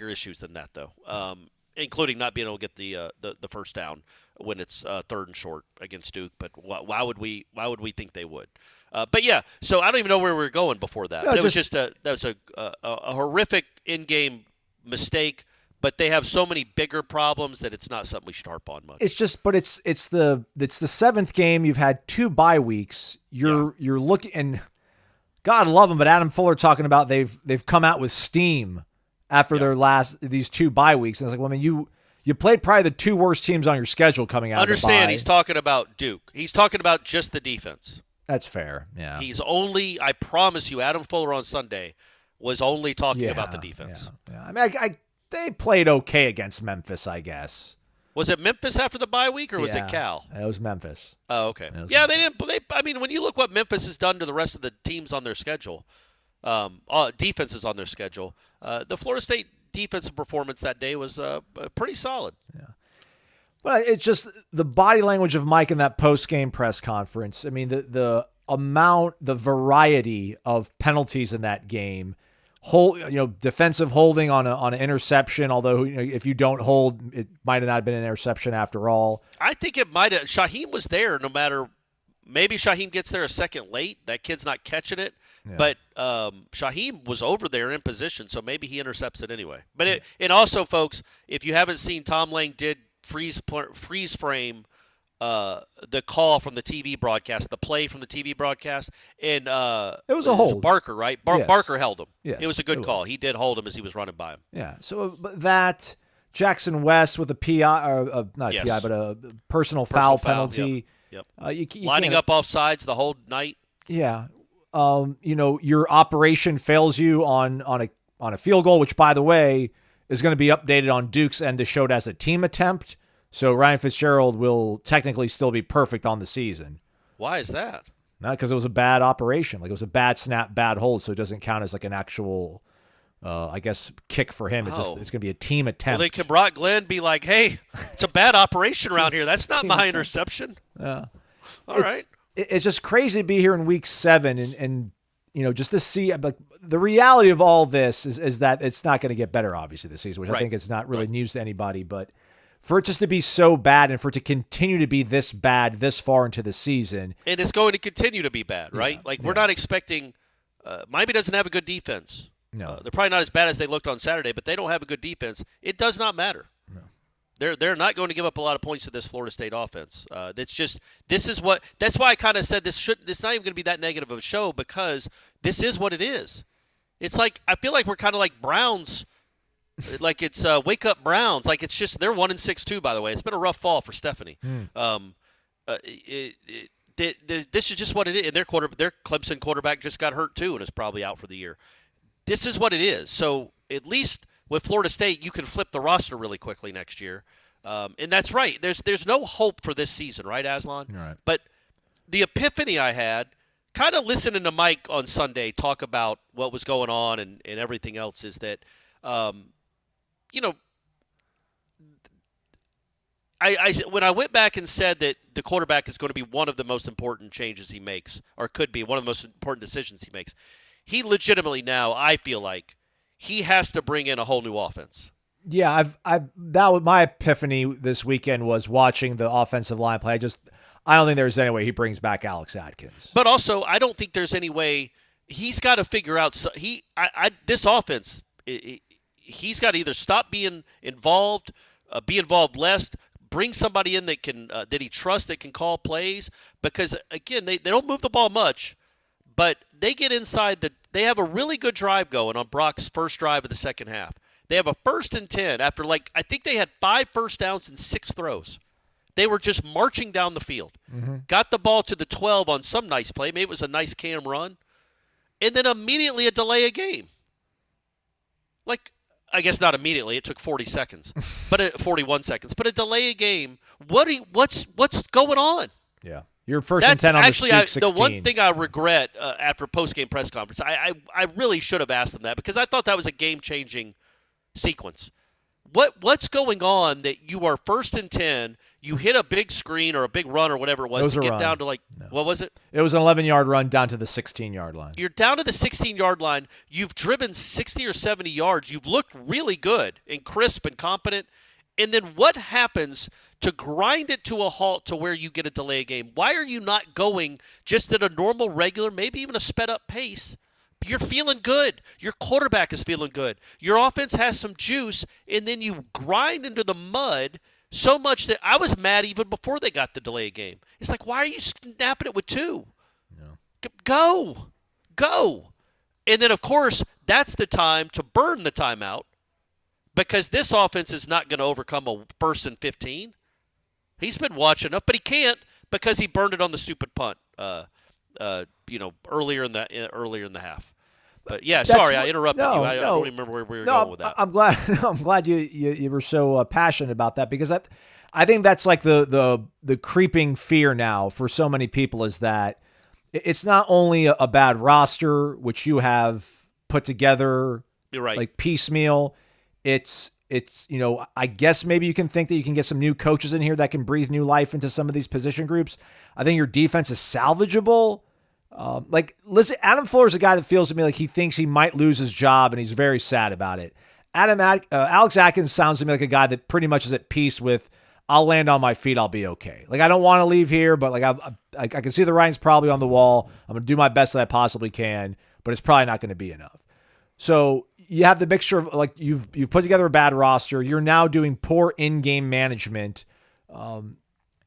issues than that though, including not being able to get the first down when it's 3rd and short against Duke. But why would we think they would? But yeah, so I don't even know where we were going before that. No, But it was that was a horrific in-game mistake. But they have so many bigger problems that it's not something we should harp on much. It's the 7th game. You've had 2 bye weeks. You're looking, and God love them, but Adam Fuller talking about they've come out with steam after these 2 bye weeks. And it's like, well, I mean, you played probably the 2 worst teams on your schedule coming out. Understand, of the bye. he's talking about Duke. He's talking about just the defense. That's fair. Yeah. I promise you, Adam Fuller on Sunday was only talking about the defense. Yeah. I mean, they played okay against Memphis, I guess. Was it Memphis after the bye week, or was it Cal? It was Memphis. Oh, okay. Memphis. They didn't. I mean, when you look what Memphis has done to the rest of the teams on their schedule, defenses on their schedule, the Florida State defensive performance that day was pretty solid. Yeah. Well, it's just the body language of Mike in that post-game press conference. I mean, the variety of penalties in that game. Defensive holding on an interception, although if you don't hold, it might have not been an interception after all. I think it might have. Shaheem was there no matter. Maybe Shaheem gets there a second late. That kid's not catching it. Yeah. But Shaheem was over there in position, so maybe he intercepts it anyway. But and also, folks, if you haven't seen, Tom Lang did freeze frame the call from the TV broadcast, the play from the TV broadcast, and it was a hold. Barker, right? Yes. Barker held him. Yes, it was a good call. He did hold him as he was running by him. Yeah. So that Jackson West with a PI, or not a PI, but a personal foul penalty. Yep. You lining up off sides the whole night. Yeah. Your operation fails you on a field goal, which, by the way, is going to be updated on Duke's end to show it as a team attempt. So Ryan Fitzgerald will technically still be perfect on the season. Why is that? Not because it was a bad operation. Like, it was a bad snap, bad hold, so it doesn't count as like an actual, I guess, kick for him. It's going to be a team attempt. Well, then can Brock Glenn be like, hey, it's a bad operation around here. That's not my interception. Yeah. All right. It's just crazy to be here in week 7 and just to see, like, the reality of all this is that it's not going to get better, obviously, this season, which I think it's not really news to anybody, but for it just to be so bad and for it to continue to be this bad this far into the season. And it's going to continue to be bad, right? We're not expecting Miami doesn't have a good defense. No. They're probably not as bad as they looked on Saturday, but they don't have a good defense. It does not matter. No. They're not going to give up a lot of points to this Florida State offense. That's why I kind of said it's not even going to be that negative of a show, because this is what it is. It's like, I feel like we're kind of like Browns. Like it's wake up Browns. Like it's just, they're 1-6 too, by the way. It's been a rough fall for Stephanie. This is just what it is. And their Clemson quarterback just got hurt too and is probably out for the year. This is what it is. So at least with Florida State, you can flip the roster really quickly next year. And that's right. There's no hope for this season, right, Aslan? Right. But the epiphany I had, kind of listening to Mike on Sunday talk about what was going on and everything else, is that when I went back and said that the quarterback is going to be one of the most important changes he makes, or could be one of the most important decisions he makes, he legitimately now, I feel like, he has to bring in a whole new offense. Yeah, my epiphany this weekend was watching the offensive line play. I don't think there's any way he brings back Alex Atkins. But also, I don't think there's any way he's got to figure out. This offense, he's got to either stop being involved, be involved less, bring somebody in that can that he trusts, that can call plays. Because again, they don't move the ball much, but they get inside they have a really good drive going on Brock's first drive of the second half. They have a 1st and 10 after, I think they had 5 first downs and 6 throws. They were just marching down the field. Mm-hmm. Got the ball to the 12 on some nice play. Maybe it was a nice cam run. And then immediately a delay of game. I guess not immediately. It took 40 seconds, but 41 seconds. But a delay of game. What's going on? Yeah. You're 1st and 10 on actually, the 16. The one thing I regret after post-game press conference, I really should have asked them that, because I thought that was a game-changing sequence. What's going on that you are 1st and 10, you hit a big screen or a big run or whatever it was to get down to what was it? It was an 11-yard run down to the 16-yard line. You're down to the 16-yard line. You've driven 60 or 70 yards. You've looked really good and crisp and competent. And then what happens to grind it to a halt to where you get a delay game? Why are you not going just at a normal, regular, maybe even a sped-up pace? You're feeling good. Your quarterback is feeling good. Your offense has some juice, and then you grind into the mud so much that I was mad even before they got the delay game. It's like, why are you snapping it with 2? No. Go. And then, of course, that's the time to burn the timeout because this offense is not going to overcome a 1st and 15. He's been watching up, but he can't because he burned it on the stupid punt. Earlier in the half. But yeah, sorry, I interrupted you. I don't remember where we were going with that. I'm glad you were so passionate about that because I think that's like the creeping fear now for so many people is that it's not only a bad roster which you have put together, you're right, like piecemeal. It's I guess maybe you can think that you can get some new coaches in here that can breathe new life into some of these position groups. I think your defense is salvageable. Listen, Adam Fuller's a guy that feels to me like he thinks he might lose his job and he's very sad about it. Alex Atkins sounds to me like a guy that pretty much is at peace with, I'll land on my feet, I'll be okay. Like, I don't want to leave here, but like I can see the writing's probably on the wall. I'm going to do my best that I possibly can, but it's probably not going to be enough. So you have the mixture of like you've put together a bad roster. You're now doing poor in-game management,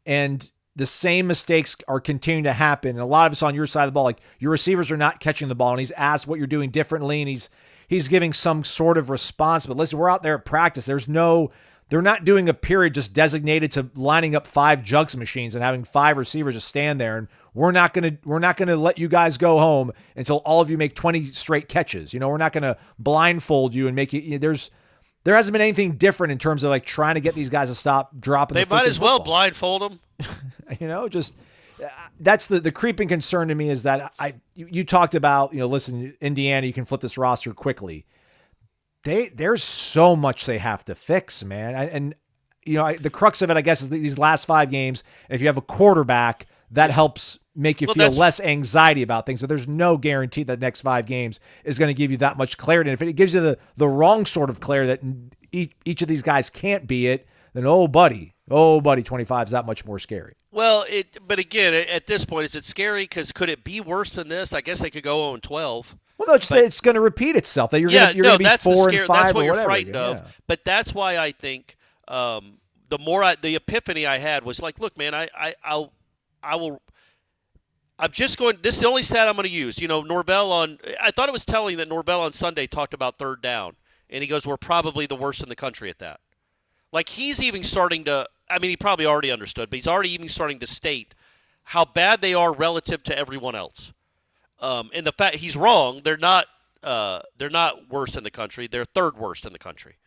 and the same mistakes are continuing to happen. And a lot of it's on your side of the ball. Like your receivers are not catching the ball, and he's asked what you're doing differently, and he's giving some sort of response. But listen, we're out there at practice. They're not doing a period just designated to lining up 5 jugs machines and having 5 receivers just stand there. And we're not gonna let you guys go home until all of you make 20 straight catches. We're not gonna blindfold you and make you. There hasn't been anything different in terms of like trying to get these guys to stop dropping. They might as well blindfold them. Just that's the creeping concern to me is that you talked about, listen, Indiana, you can flip this roster quickly. There's so much they have to fix, man. And the crux of it, I guess, is these last 5 games. If you have a quarterback, that helps make you feel less anxiety about things. But there's no guarantee that the next 5 games is going to give you that much clarity. And if it gives you the wrong sort of clarity that each of these guys can't be it, then oh buddy, 25 is that much more scary. Well, but again, at this point, is it scary? Because could it be worse than this? I guess they could go 0-12. Well, no, just it's going to repeat itself. That you're going to be 4 and 5 that's what or you're whatever. frightened of. But that's why I think the epiphany I had was like, look, man, I'm just going. This is the only stat I'm going to use. Norvell I thought it was telling that Norvell on Sunday talked about 3rd down, and he goes, "We're probably the worst in the country at that." Like he's even starting to. I mean, he probably already understood, but he's already even starting to state how bad they are relative to everyone else. And the fact he's wrong, they're not worst in the country. They're 3rd worst in the country.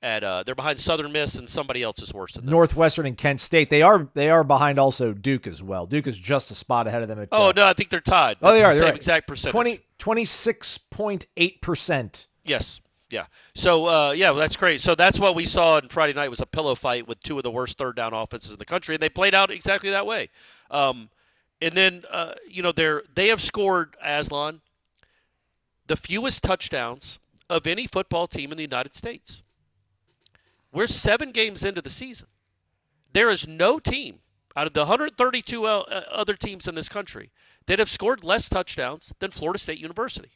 They're behind Southern Miss and somebody else is worse than them. Northwestern and Kent State. They are behind also Duke as well. Duke is just a spot ahead of them. No, I think they're tied. Oh, they are. Same right. exact percentage. 26.8%. Yes. Yeah. So, that's great. So that's what we saw on Friday night was a pillow fight with 2 of the worst 3rd down offenses in the country, and they played out exactly that way. And then, they have scored, Aslan, the fewest touchdowns of any football team in the United States. We're 7 games into the season. There is no team out of the 132 other teams in this country that have scored less touchdowns than Florida State University.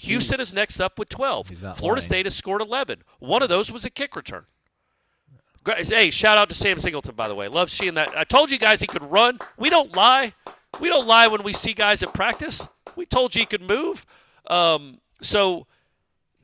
Houston is next up with 12. Florida State has scored 11. One of those was a kick return. Hey, shout out to Sam Singleton, by the way. Love seeing that. I told you guys he could run. We don't lie. We don't lie when we see guys at practice. We told you he could move. So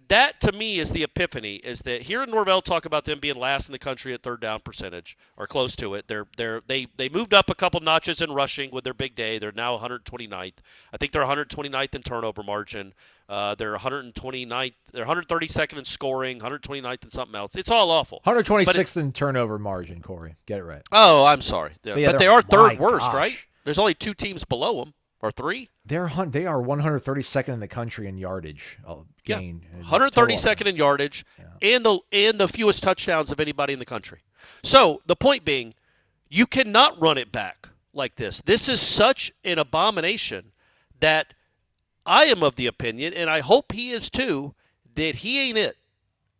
that, to me, is the epiphany, is that here in Norvell talk about them being last in the country at 3rd down percentage, or close to it. They moved up a couple notches in rushing with their big day. They're now 129th. I think they're 129th in turnover margin. They're 129th. They're 132nd in scoring, 129th in something else. It's all awful. 126th in turnover margin, Corey. Get it right. Oh, I'm sorry. But they are 3rd worst, gosh. right? There's only 2 teams below them, or 3. They are 132nd in the country in yardage gain. Yeah. 132nd in yardage, and the fewest touchdowns of anybody in the country. So the point being, you cannot run it back like this. This is such an abomination that I am of the opinion, and I hope he is too, that he ain't it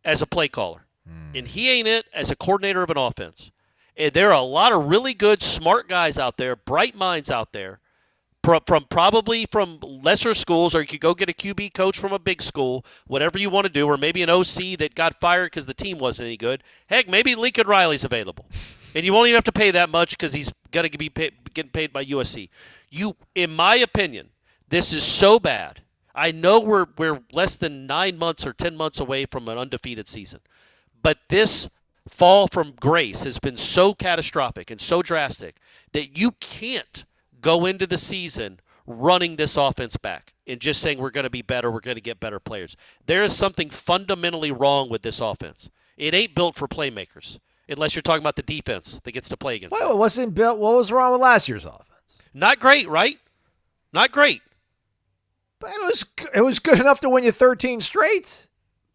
as a play caller, and he ain't it as a coordinator of an offense. And there are a lot of really good, smart guys out there, bright minds out there, probably from lesser schools, or you could go get a QB coach from a big school, whatever you want to do, or maybe an OC that got fired because the team wasn't any good. Heck, maybe Lincoln Riley's available. And you won't even have to pay that much because he's going to be getting paid by USC. In my opinion, this is so bad. I know we're less than 9 months or 10 months away from an undefeated season. But this fall from grace has been so catastrophic and so drastic that you can't go into the season running this offense back and just saying we're going to be better, we're going to get better players. There is something fundamentally wrong with this offense. It ain't built for playmakers, unless you're talking about the defense that gets to play against Well, it wasn't built. What was wrong with last year's offense? Not great, right? Not great. But it was good enough to win you 13 straight.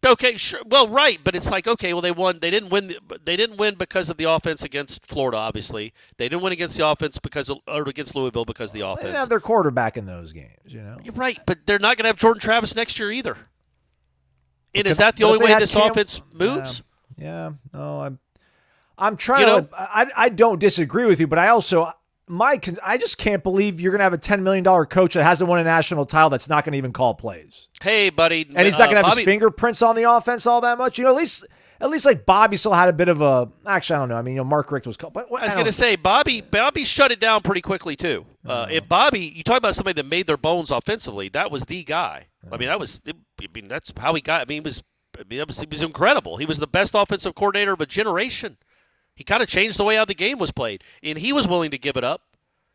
Okay, sure. Well, right, but it's like, okay, well, they won. They didn't win. They didn't win because of the offense against Florida. Obviously, they didn't win against the offense or against Louisville because of the offense. They didn't have their quarterback in those games, you know. You're right, but they're not going to have Jordan Travis next year either. And is that the only way this offense moves? Yeah. No, I'm trying to. I don't disagree with you, but I also. I just can't believe you're going to have a $10 million coach that hasn't won a national title that's not going to even call plays. Hey, buddy. And he's not going to have his fingerprints on the offense all that much. You know, at least like Bobby still had a bit of a – actually, I don't know. I mean, Mark Richt was called. But I was going to say, Bobby shut it down pretty quickly too. And Bobby, you talk about somebody that made their bones offensively. That was the guy. I mean, that's how he got – he was incredible. He was the best offensive coordinator of a generation. He kind of changed the way how the game was played, and he was willing to give it up.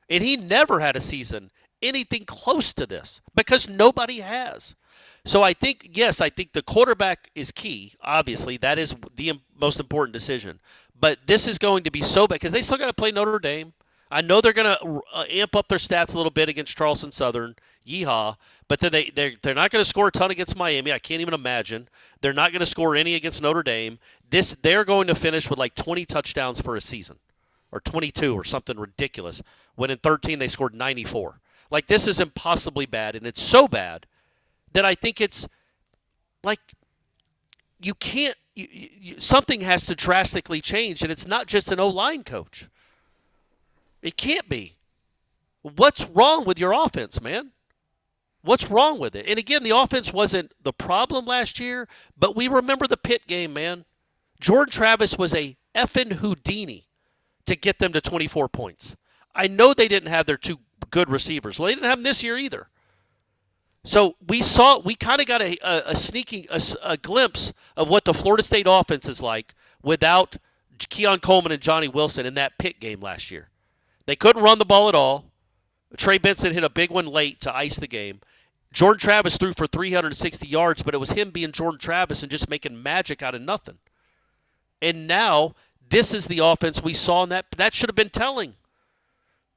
And he never had a season anything close to this because nobody has. So I think the quarterback is key. Obviously, that is the most important decision. But this is going to be so bad because they still got to play Notre Dame. I know they're going to amp up their stats a little bit against Charleston Southern. Yeehaw. But then they're not going to score a ton against Miami. I can't even imagine. They're not going to score any against Notre Dame. They're going to finish with like 20 touchdowns for a season or 22 or something ridiculous, when in 13 they scored 94. Like, this is impossibly bad, and it's so bad that I think it's like you can't something has to drastically change, and it's not just an O-line coach. It can't be. What's wrong with your offense, man? What's wrong with it? And again, the offense wasn't the problem last year, but we remember the Pitt game, man. Jordan Travis was a effing Houdini to get them to 24 points. I know they didn't have their two good receivers. Well, they didn't have them this year either. So we kind of got a glimpse of what the Florida State offense is like without Keon Coleman and Johnny Wilson in that Pitt game last year. They couldn't run the ball at all. Trey Benson hit a big one late to ice the game. Jordan Travis threw for 360 yards, but it was him being Jordan Travis and just making magic out of nothing. And now this is the offense we saw in that. That should have been telling.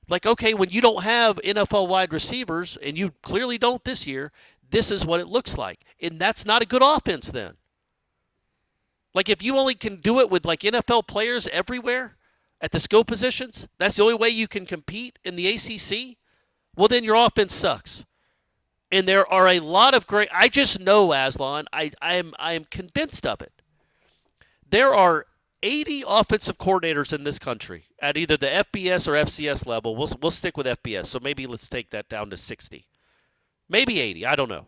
Like, okay, when you don't have NFL wide receivers, and you clearly don't this year, this is what it looks like. And that's not a good offense then. Like, if you only can do it with, like, NFL players everywhere at the skill positions, that's the only way you can compete in the ACC, well, then your offense sucks. And there are a lot of great – I just know, Aslan, I am convinced of it. There are 80 offensive coordinators in this country at either the FBS or FCS level. We'll stick with FBS, so maybe let's take that down to 60. Maybe 80, I don't know.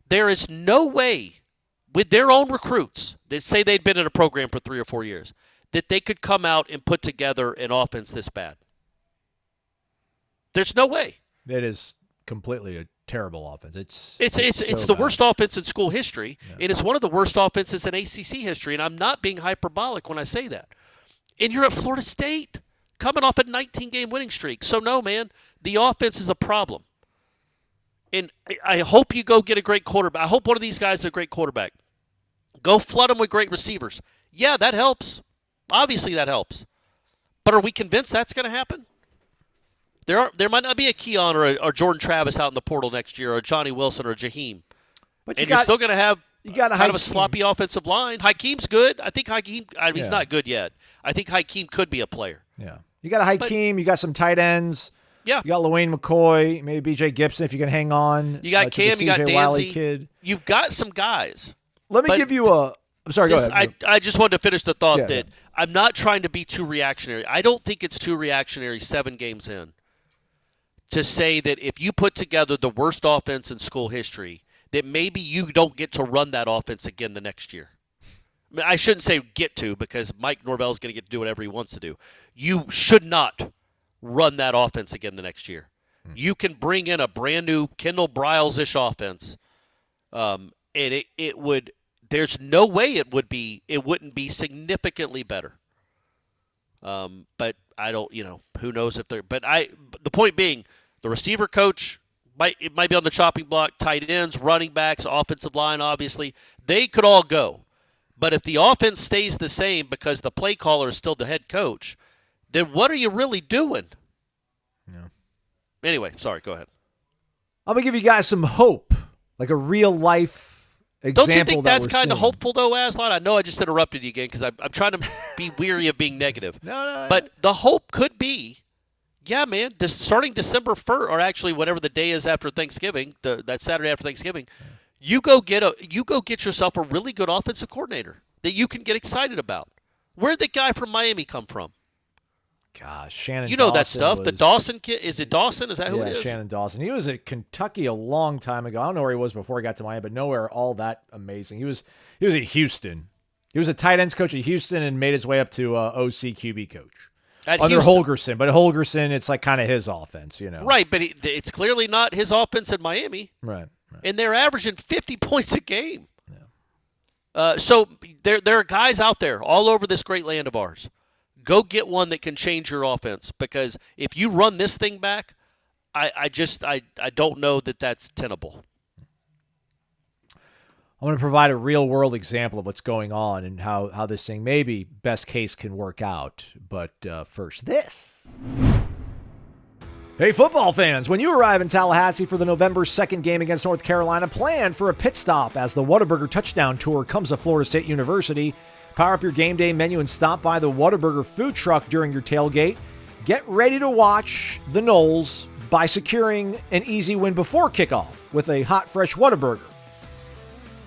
There is no way with their own recruits that say they'd been in a program for 3 or 4 years that they could come out and put together an offense this bad. There's no way. It is completely a terrible offense. It's the worst offense in school history, and it's one of the worst offenses in ACC history, and I'm not being hyperbolic when I say that. And you're at Florida State, coming off a 19-game winning streak. So, no, man, the offense is a problem. And I hope you go get a great quarterback. I hope one of these guys is a great quarterback. Go flood them with great receivers. Yeah, that helps. Obviously, that helps. But are we convinced that's going to happen? There might not be a Keon or Jordan Travis out in the portal next year, or a Johnny Wilson or a Jaheim. But you're still going to have kind of a sloppy offensive line. Hakeem's good. I think Hakeem – he's not good yet. I think Hakeem could be a player. Yeah. You got a Hakeem. You got some tight ends. Yeah. You got LaWayne McCoy, maybe B.J. Gibson if you can hang on. You got Cam. You got Wiley Danzy. kid. You've got some guys. Let me give you I'm sorry, go ahead. I just wanted to finish the thought Yeah, that I'm not trying to be too reactionary. I don't think it's too reactionary 7 games in to say that if you put together the worst offense in school history, that maybe you don't get to run that offense again the next year. I mean, I shouldn't say get to, because Mike Norvell is going to get to do whatever he wants to do. You should not run that offense again the next year. You can bring in a brand new Kendall Briles-ish offense, and it would. There's no way it wouldn't be significantly better. But I don't, who knows if they're. But the point being, the receiver coach might be on the chopping block. Tight ends, running backs, offensive line, obviously they could all go. But if the offense stays the same because the play caller is still the head coach, then what are you really doing? Yeah. Anyway, sorry, go ahead. I'm going to give you guys some hope, like a real life example. Don't you think that's kind of seeing. hopeful, though, Aslan? I know I just interrupted you again because I'm trying to be weary of being negative. No. But the hope could be, yeah, man, starting December 1st, or actually whatever the day is after Thanksgiving, that Saturday after Thanksgiving, you go get yourself a really good offensive coordinator that you can get excited about. Where'd the guy from Miami come from? Gosh, Shannon. You know Dawson that stuff. The Dawson kid. Is it Dawson? Is that who it is? Shannon Dawson. He was at Kentucky a long time ago. I don't know where he was before he got to Miami, but nowhere all that amazing. He was at Houston. He was a tight ends coach at Houston and made his way up to OC QB coach under Houston. Holgerson. But Holgerson, it's like kind of his offense, Right, but it's clearly not his offense in Miami. Right. And they're averaging 50 points a game. Yeah. So there are guys out there all over this great land of ours. Go get one that can change your offense, because if you run this thing back, I don't know that that's tenable. I'm going to provide a real-world example of what's going on and how this thing maybe best case can work out. But first, this. Hey, football fans, when you arrive in Tallahassee for the November 2nd game against North Carolina, plan for a pit stop as the Whataburger Touchdown Tour comes to Florida State University. Power up your game day menu and stop by the Whataburger food truck during your tailgate. Get ready to watch the Noles by securing an easy win before kickoff with a hot, fresh Whataburger.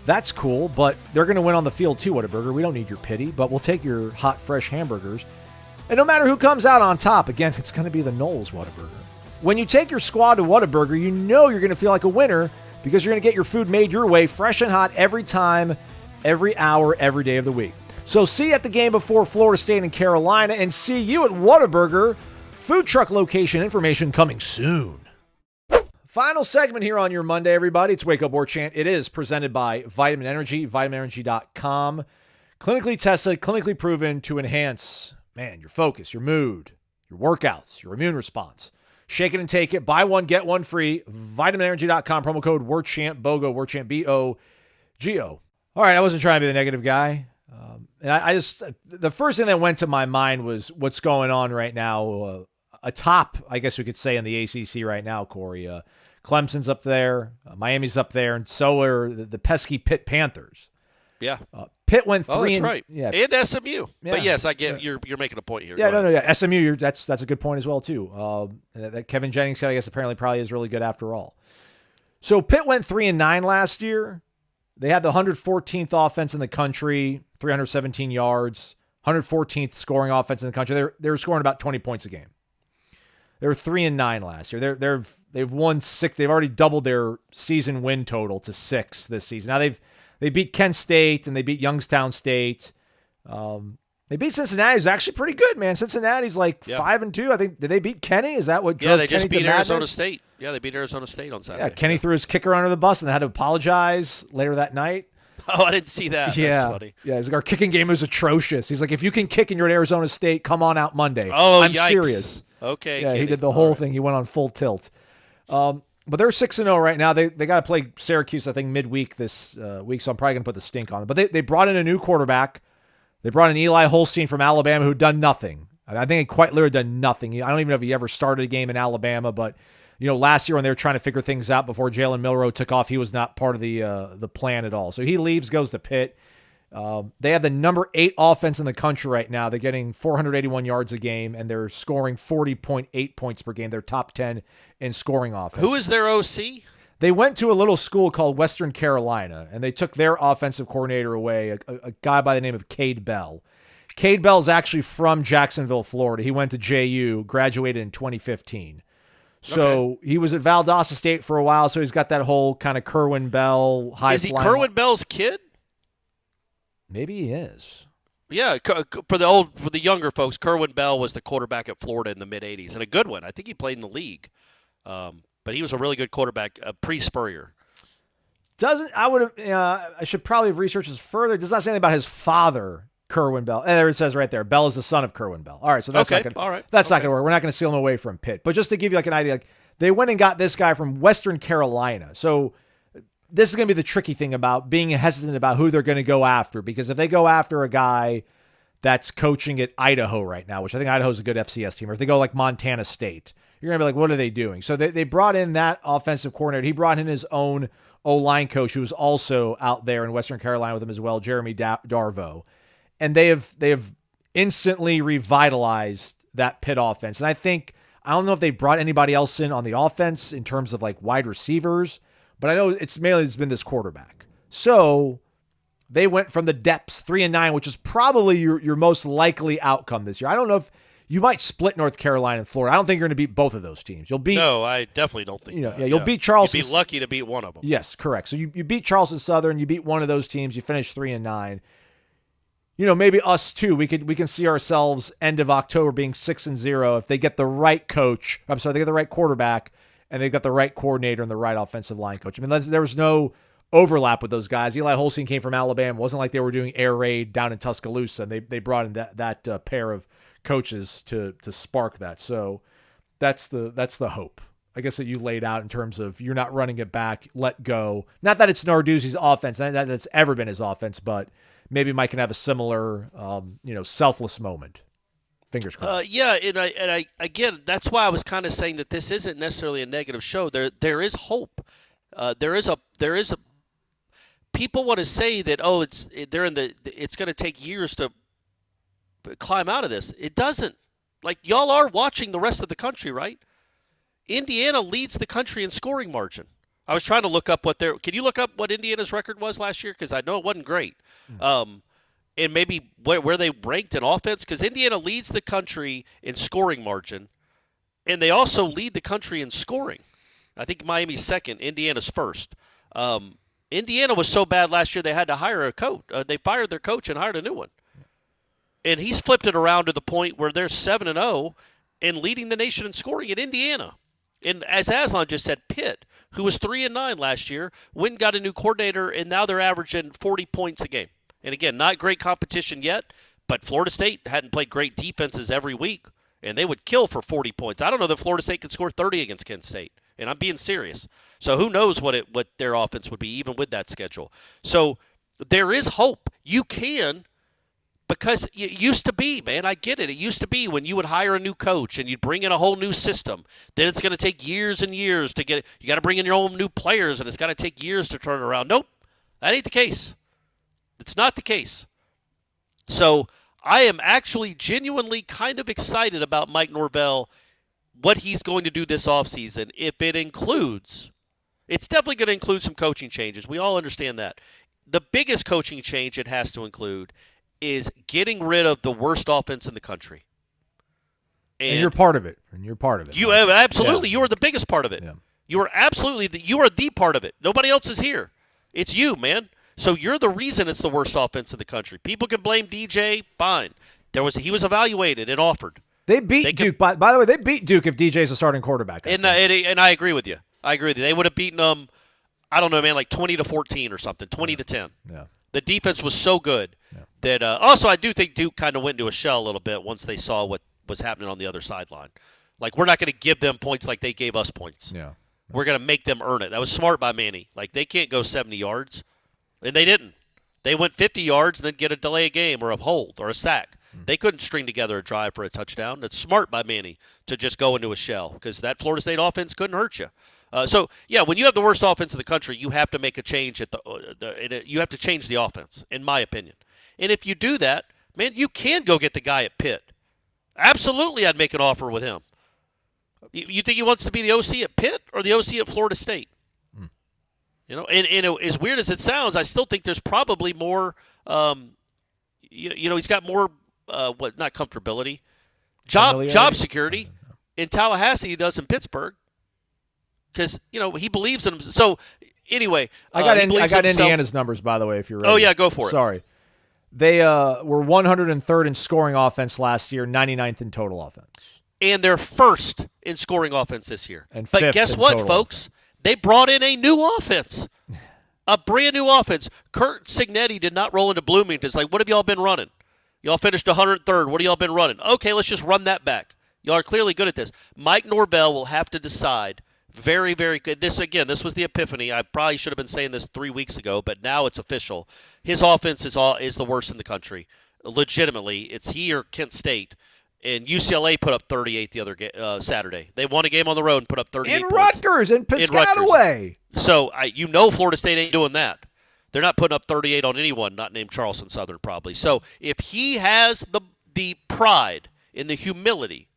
That's cool, but they're going to win on the field too, Whataburger. We don't need your pity, but we'll take your hot, fresh hamburgers. And no matter who comes out on top, again, it's going to be the Noles Whataburger. When you take your squad to Whataburger, you know you're going to feel like a winner because you're going to get your food made your way, fresh and hot every time, every hour, every day of the week. So see you at the game before Florida State and Carolina, and see you at Whataburger. Food truck location information coming soon. Final segment here on your Monday, everybody. It's Wake Up Warchant. It is presented by Vitamin Energy, vitaminenergy.com. Clinically tested, clinically proven to enhance, your focus, your mood, your workouts, your immune response. Shake it and take it. Buy one, get one free. vitaminenergy.com, promo code Warchant, BOGO, Warchant, BOGO. All right, I wasn't trying to be the negative guy. And I just, the first thing that went to my mind was what's going on right now, atop, I guess we could say, in the ACC right now, Corey. Clemson's up there, Miami's up there, and so are the pesky Pitt Panthers. Yeah. Pitt went 3. Oh, that's right. Yeah. And SMU. Yeah. But yes, I get you're making a point here. Yeah, Go ahead. no. SMU, that's a good point as well, too. That Kevin Jennings said, I guess, apparently probably is really good after all. So Pitt went 3-9 last year. They had the 114th offense in the country, 317 yards, 114th scoring offense in the country. They were scoring about 20 points a game. They were 3-9 last year. They've won 6. They've already doubled their season win total to 6 this season. Now they beat Kent State and they beat Youngstown State. They beat Cincinnati. It's actually pretty good, man. Cincinnati's like 5-2. I think, did they beat Kenny? Is that what drove they just Kenny beat to Arizona madness? State. Yeah, they beat Arizona State on Saturday. Yeah, Kenny threw his kicker under the bus and had to apologize later that night. Oh, I didn't see that. That's funny. Yeah, he's like, our kicking game is atrocious. He's like, if you can kick and you're at Arizona State, come on out Monday. Oh, I'm yikes. serious. Okay. Yeah, Kenny. he did the whole thing. He went on full tilt. But they're 6-0 right now. They got to play Syracuse, I think, midweek this week, so I'm probably going to put the stink on them. But they brought in a new quarterback. They brought in Eli Holstein from Alabama, who'd done nothing. I think he quite literally done nothing. I don't even know if he ever started a game in Alabama, but last year when they were trying to figure things out before Jalen Milroe took off, he was not part of the plan at all. So he leaves, goes to Pitt. They have the number 8 offense in the country right now. They're getting 481 yards a game, and they're scoring 40.8 points per game. They're top 10 in scoring offense. Who is their OC? They went to a little school called Western Carolina, and they took their offensive coordinator away, a guy by the name of Cade Bell. Cade Bell's actually from Jacksonville, Florida. He went to JU, graduated in 2015. So he was at Valdosta State for a while, so he's got that whole kind of Kerwin Bell high. Is he Kerwin Bell's kid? Maybe he is. Yeah, for the younger folks, Kerwin Bell was the quarterback at Florida in the mid '80s, and a good one. I think he played in the league, but he was a really good quarterback pre-Spurrier. I should probably have researched this further. It does not say anything about his father, Kerwin Bell. And there it says right there, Bell is the son of Kerwin Bell. All right, so that's not going to work. We're not going to seal him away from Pitt. But just to give you like an idea, like they went and got this guy from Western Carolina. So this is going to be the tricky thing about being hesitant about who they're going to go after, because if they go after a guy that's coaching at Idaho right now, which I think Idaho's a good FCS team, or if they go like Montana State, you're going to be like, what are they doing? So they brought in that offensive coordinator. He brought in his own O-line coach who was also out there in Western Carolina with him as well, Jeremy Darvo. And they have instantly revitalized that Pitt offense. And I don't know if they brought anybody else in on the offense in terms of like wide receivers, but I know it's been this quarterback. So they went from the depths 3-9, which is probably your most likely outcome this year. I don't know if you might split North Carolina and Florida. I don't think you're going to beat both of those teams. No, I definitely don't think that. Yeah, you'll beat Charleston. You'd be lucky to beat one of them. Yes, correct. So you beat Charleston Southern, you beat one of those teams, you finish 3-9. Maybe us too. We can see ourselves end of October being 6-0 if they get the right coach. They get the right quarterback, and they've got the right coordinator and the right offensive line coach. I mean, there was no overlap with those guys. Eli Holstein came from Alabama. It wasn't like they were doing air raid down in Tuscaloosa, and they brought in that pair of coaches to spark that. So that's the hope, I guess, that you laid out in terms of you're not running it back, let go. Not that it's Narduzzi's offense, that's ever been his offense, but maybe Mike can have a similar, selfless moment. Fingers crossed. And I again, that's why I was kind of saying that this isn't necessarily a negative show. There is hope. There is a. People want to say that it's going to take years to climb out of this. It doesn't. Like, y'all are watching the rest of the country, right? Indiana leads the country in scoring margin. I was trying to look up can you look up what Indiana's record was last year? Because I know it wasn't great. And maybe where they ranked in offense, because Indiana leads the country in scoring margin, and they also lead the country in scoring. I think Miami's second, Indiana's first. Indiana was so bad last year they had to hire a coach. They fired their coach and hired a new one. And he's flipped it around to the point where they're 7-0 and leading the nation in scoring at Indiana. And as Aslan just said, Pitt, who was 3-9 last year, went and got a new coordinator, and now they're averaging 40 points a game. And again, not great competition yet, but Florida State hadn't played great defenses every week, and they would kill for 40 points. I don't know that Florida State could score 30 against Kent State, and I'm being serious. So who knows what their offense would be, even with that schedule. So there is hope. You can. Because it used to be, man, I get it. It used to be when you would hire a new coach and you'd bring in a whole new system. Then it's going to take years and years to get it. You got to bring in your own new players, and it's got to take years to turn it around. Nope, that ain't the case. It's not the case. So I am actually genuinely kind of excited about Mike Norvell, what he's going to do this offseason. If it includes, it's definitely going to include some coaching changes. We all understand that. The biggest coaching change it has to include is getting rid of the worst offense in the country. And you're part of it. You absolutely. Yeah. You are the biggest part of it. Yeah. You are absolutely you are the part of it. Nobody else is here. It's you, man. So you're the reason it's the worst offense in the country. People can blame DJ. Fine. He was evaluated and offered. They beat Duke. By the way, they beat Duke if DJ's a starting quarterback. And I agree with you. They would have beaten them. I don't know, man, like 20-14 or something, 20-10. Yeah. The defense was so good that also I do think Duke kind of went into a shell a little bit once they saw what was happening on the other sideline. Like, we're not going to give them points like they gave us points. Yeah. We're going to make them earn it. That was smart by Manny. Like, they can't go 70 yards, and they didn't. They went 50 yards and then get a delay of game or a hold or a sack. They couldn't string together a drive for a touchdown. That's smart by Manny to just go into a shell because that Florida State offense couldn't hurt you. When you have the worst offense in the country, you have to make a change you have to change the offense, in my opinion. And if you do that, man, you can go get the guy at Pitt. Absolutely, I'd make an offer with him. You think he wants to be the OC at Pitt or the OC at Florida State? And as weird as it sounds, I still think there's probably more. He's got more not comfortability, job security in Tallahassee he does in Pittsburgh, because he believes in him. So anyway, I got Indiana's numbers, by the way, if you're ready. Oh yeah, go for it. Sorry. They were 103rd in scoring offense last year, 99th in total offense. And they're first in scoring offense this year. But guess what, folks? Offense. They brought in a new offense, a brand new offense. Kurt Signetti did not roll into Bloomington. It's like, what have y'all been running? Y'all finished 103rd. What have y'all been running? Okay, let's just run that back. Y'all are clearly good at this. Mike Norvell will have to decide. Very, very good. This was the epiphany. I probably should have been saying this 3 weeks ago, but now it's official. His offense is the worst in the country. Legitimately, it's he or Kent State. And UCLA put up 38 the other Saturday. They won a game on the road and put up 38 points. Rutgers, in Piscataway. So Florida State ain't doing that. They're not putting up 38 on anyone, not named Charleston Southern probably. So if he has the pride and the humility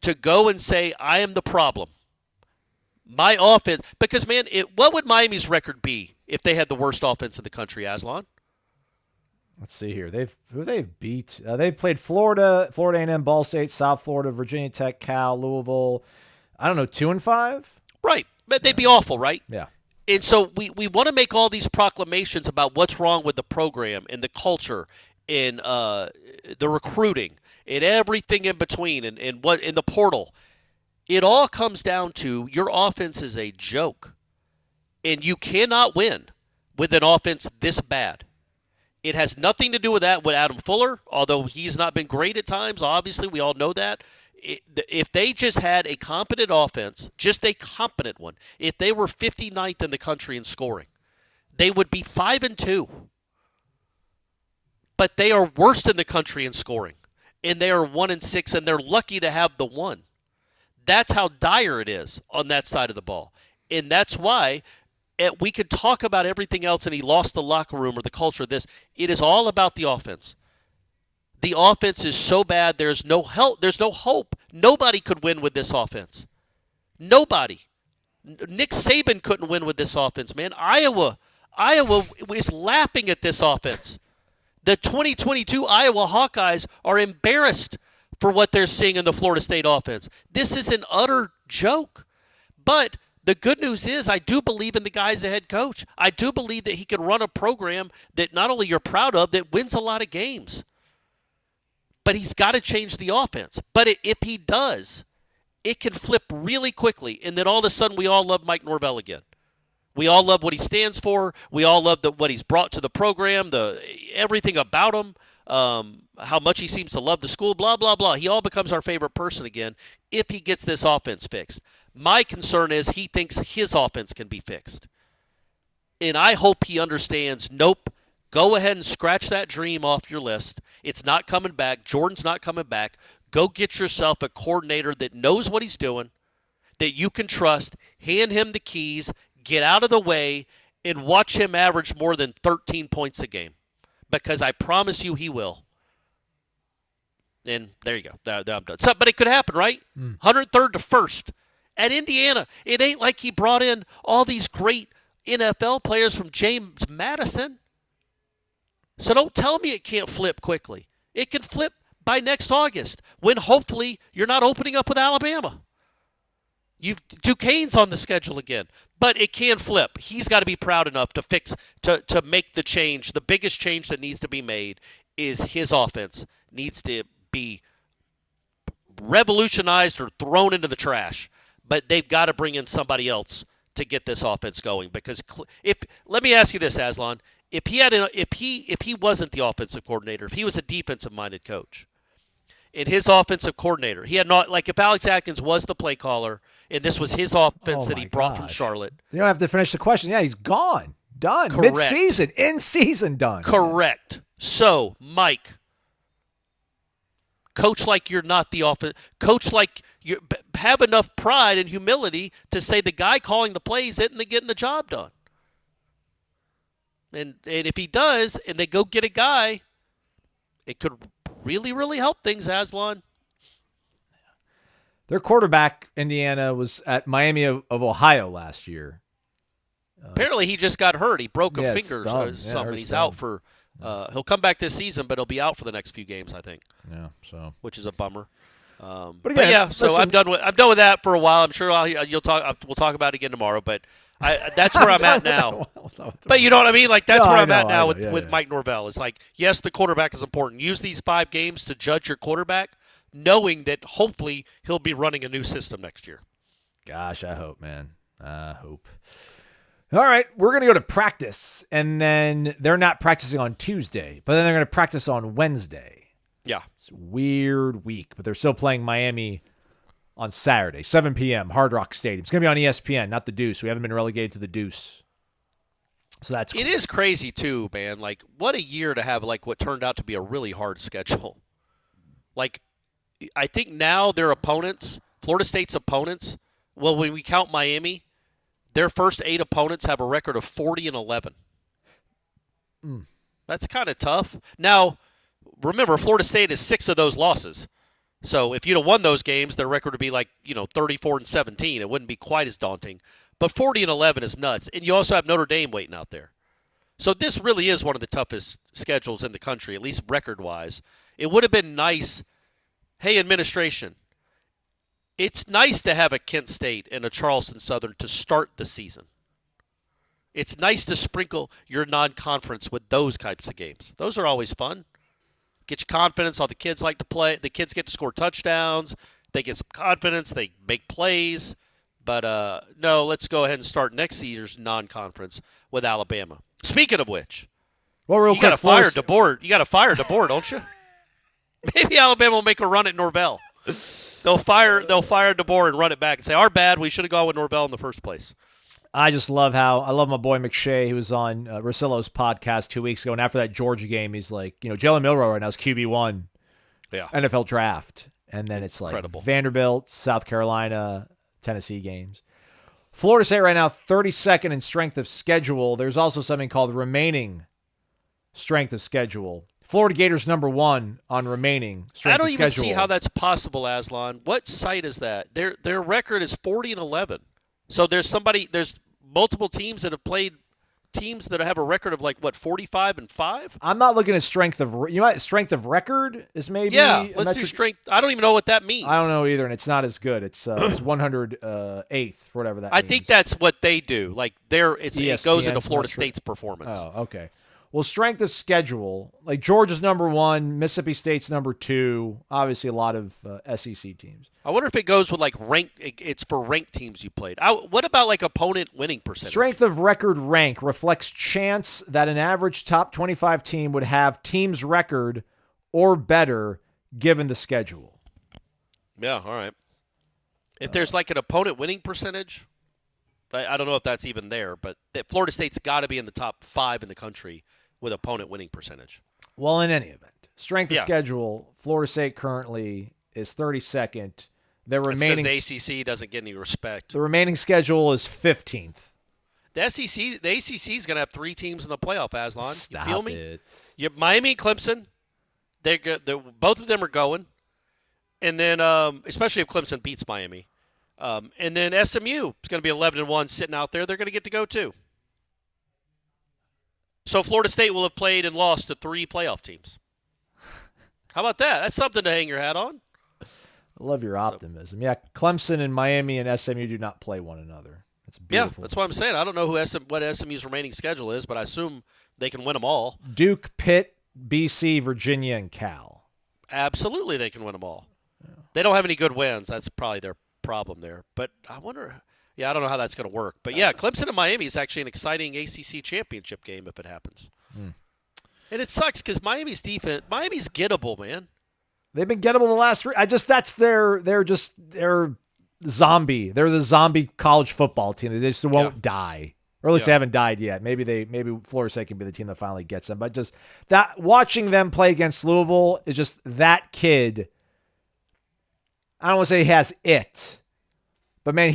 to go and say, I am the problem, my offense, because, man, what would Miami's record be if they had the worst offense in the country, Aslan? Let's see here. Who they've beat? They've played Florida A&M, Ball State, South Florida, Virginia Tech, Cal, Louisville. I don't know, 2-5? Right. But they'd be awful, right? Yeah. And so we want to make all these proclamations about what's wrong with the program and the culture and the recruiting and everything in between and what in the portal. It all comes down to your offense is a joke. And you cannot win with an offense this bad. It has nothing to do with that with Adam Fuller, although he's not been great at times. Obviously, we all know that. If they just had a competent offense, just a competent one, if they were 59th in the country in scoring, they would be 5-2. But they are worst in the country in scoring, and they are 1-6, and they're lucky to have the one. That's how dire it is on that side of the ball. And that's why we could talk about everything else, and he lost the locker room or the culture of this. It is all about the offense. The offense is so bad, there's no help. There's no hope. Nobody could win with this offense. Nobody. Nick Saban couldn't win with this offense, man. Iowa is laughing at this offense. The 2022 Iowa Hawkeyes are embarrassed for what they're seeing in the Florida State offense. This is an utter joke. But the good news is I do believe in the guy as a head coach. I do believe that he can run a program that not only you're proud of, that wins a lot of games. But he's got to change the offense. But if he does, it can flip really quickly, and then all of a sudden we all love Mike Norvell again. We all love what he stands for. We all love what he's brought to the program, everything about him, how much he seems to love the school, blah, blah, blah. He all becomes our favorite person again if he gets this offense fixed. My concern is he thinks his offense can be fixed. And I hope he understands, nope, go ahead and scratch that dream off your list. It's not coming back. Jordan's not coming back. Go get yourself a coordinator that knows what he's doing, that you can trust. Hand him the keys, get out of the way, and watch him average more than 13 points a game. Because I promise you he will. And there you go. I'm done. But it could happen, right? 103rd to 1st. At Indiana, it ain't like he brought in all these great NFL players from James Madison. So don't tell me it can't flip quickly. It can flip by next August when hopefully you're not opening up with Alabama. Duquesne's on the schedule again. But it can flip. He's got to be proud enough to make the change. The biggest change that needs to be made is his offense needs to be revolutionized or thrown into the trash. But they've got to bring in somebody else to get this offense going. Because let me ask you this, Aslan. If he wasn't the offensive coordinator, if he was a defensive-minded coach, and his offensive coordinator, he had not, like if Alex Atkins was the play caller, and this was his offense that he brought from Charlotte. You don't have to finish the question. Yeah, he's gone. Done. Correct. Mid-season. In-season done. Correct. So, Mike, coach like you're not the offense. Coach like you have enough pride and humility to say the guy calling the plays isn't getting the job done. And if he does, and they go get a guy, it could really, really help things, Aslan. Their quarterback, Indiana, was at Miami of Ohio last year. Apparently, he just got hurt. He broke a Yeah, finger thumb. or something. hurt He's his out thumb. for. He'll come back this season, but he'll be out for the next few games, I think. Yeah, so. Which is a bummer. But again, yeah, so listen, I'm done with that for a while. I'm sure we'll talk about it again tomorrow. But that's where I'm at now. But you know what I mean? Like that's where I'm at now with Mike Norvell. It's like, yes, the quarterback is important. Use these 5 games to judge your quarterback, knowing that hopefully he'll be running a new system next year. Gosh, I hope, man. I hope. All right, we're going to go to practice, and then they're not practicing on Tuesday, but then they're going to practice on Wednesday. Yeah. It's a weird week, but they're still playing Miami on Saturday, 7 p.m., Hard Rock Stadium. It's going to be on ESPN, not the Deuce. We haven't been relegated to the Deuce. So that's cool. It is crazy, too, man. Like, what a year to have, like, what turned out to be a really hard schedule. Like, I think now their opponents, Florida State's opponents, well, when we count Miami, their first 8 opponents have a record of 40-11. That's kind of tough. Now, remember, Florida State has 6 of those losses. So if you'd have won those games, their record would be like, 34-17. It wouldn't be quite as daunting. But 40-11 is nuts. And you also have Notre Dame waiting out there. So this really is one of the toughest schedules in the country, at least record-wise. It would have been nice. Hey, administration, it's nice to have a Kent State and a Charleston Southern to start the season. It's nice to sprinkle your non-conference with those types of games. Those are always fun. Get you confidence. All the kids like to play. The kids get to score touchdowns. They get some confidence. They make plays. But no, let's go ahead and start next year's non-conference with Alabama. Speaking of which, well, real you quick, got to fire DeBoer. You got to fire DeBoer, don't you? Maybe Alabama will make a run at Norvell. They'll fire DeBoer and run it back and say, our bad, we should have gone with Norvell in the first place. I just love I love my boy McShay. He was on Russillo's podcast 2 weeks ago, and after that Georgia game, he's like, Jalen Milroe right now is QB1 NFL draft. And then it's like Incredible. Vanderbilt, South Carolina, Tennessee games. Florida State right now, 32nd in strength of schedule. There's also something called remaining strength of schedule. Florida Gators number 1 on remaining strength of schedule. I don't even see how that's possible, Aslan. What site is that? Their record is 40-11. So there's multiple teams that have played teams that have a record of 45-5. I'm not looking at strength of strength of record is maybe let's do strength. I don't even know what that means. I don't know either, and it's not as good. It's 108th for whatever that means. I think that's what they do. It goes into Florida metric. State's performance. Oh, okay. Well, strength of schedule, like Georgia's number 1, Mississippi State's number 2. Obviously, a lot of SEC teams. I wonder if it goes with rank. It's for ranked teams you played. What about opponent winning percentage? Strength of record rank reflects chance that an average top 25 team would have team's record or better given the schedule. Yeah, all right. If there's an opponent winning percentage, I don't know if that's even there, but Florida State's got to be in the top 5 in the country with opponent winning percentage. Well, in any event, strength of schedule, Florida State currently is 32nd. Their remaining because the ACC doesn't get any respect. The remaining schedule is 15th. The ACC is going to have 3 teams in the playoff, Aslan. Stop you feel me? it. Miami and Clemson, both of them are going. And then, especially if Clemson beats Miami. And then SMU is going to be 11-1 sitting out there. They're going to get to go too. So Florida State will have played and lost to 3 playoff teams. How about that? That's something to hang your hat on. I love your optimism. Yeah, Clemson and Miami and SMU do not play one another. That's beautiful. Yeah, that's what I'm saying. I don't know what SMU's remaining schedule is, but I assume they can win them all. Duke, Pitt, BC, Virginia, and Cal. Absolutely, they can win them all. Yeah. They don't have any good wins. That's probably their problem there. But I wonder. Yeah, I don't know how that's going to work. But yeah, Clemson and Miami is actually an exciting ACC championship game if it happens. And it sucks because Miami's defense, Miami's gettable, man. They've been gettable the last 3. They're zombie. They're the zombie college football team. They just won't die. Or at least they haven't died yet. Maybe Florida State can be the team that finally gets them. But just that watching them play against Louisville is just that kid. I don't want to say he has it, but man,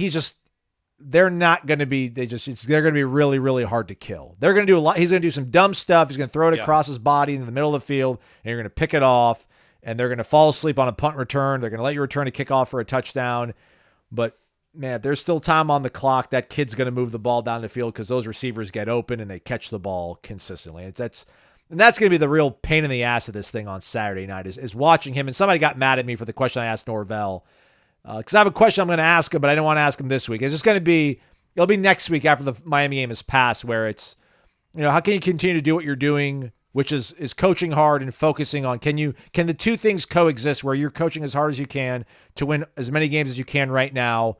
they're not going to be, they're going to be really, really hard to kill. They're going to do a lot. He's going to do some dumb stuff. He's going to throw it across his body into the middle of the field, and you're going to pick it off, and they're going to fall asleep on a punt return. They're going to let you return a kickoff for a touchdown. But man, there's still time on the clock. That kid's going to move the ball down the field because those receivers get open and they catch the ball consistently. That's going to be the real pain in the ass of this thing on Saturday night is watching him. And somebody got mad at me for the question I asked Norvell because I have a question I'm going to ask him, but I don't want to ask him this week. It's just going to be, it'll be next week after the Miami game has passed where it's, how can you continue to do what you're doing, which is coaching hard and focusing on, can the two things coexist where you're coaching as hard as you can to win as many games as you can right now,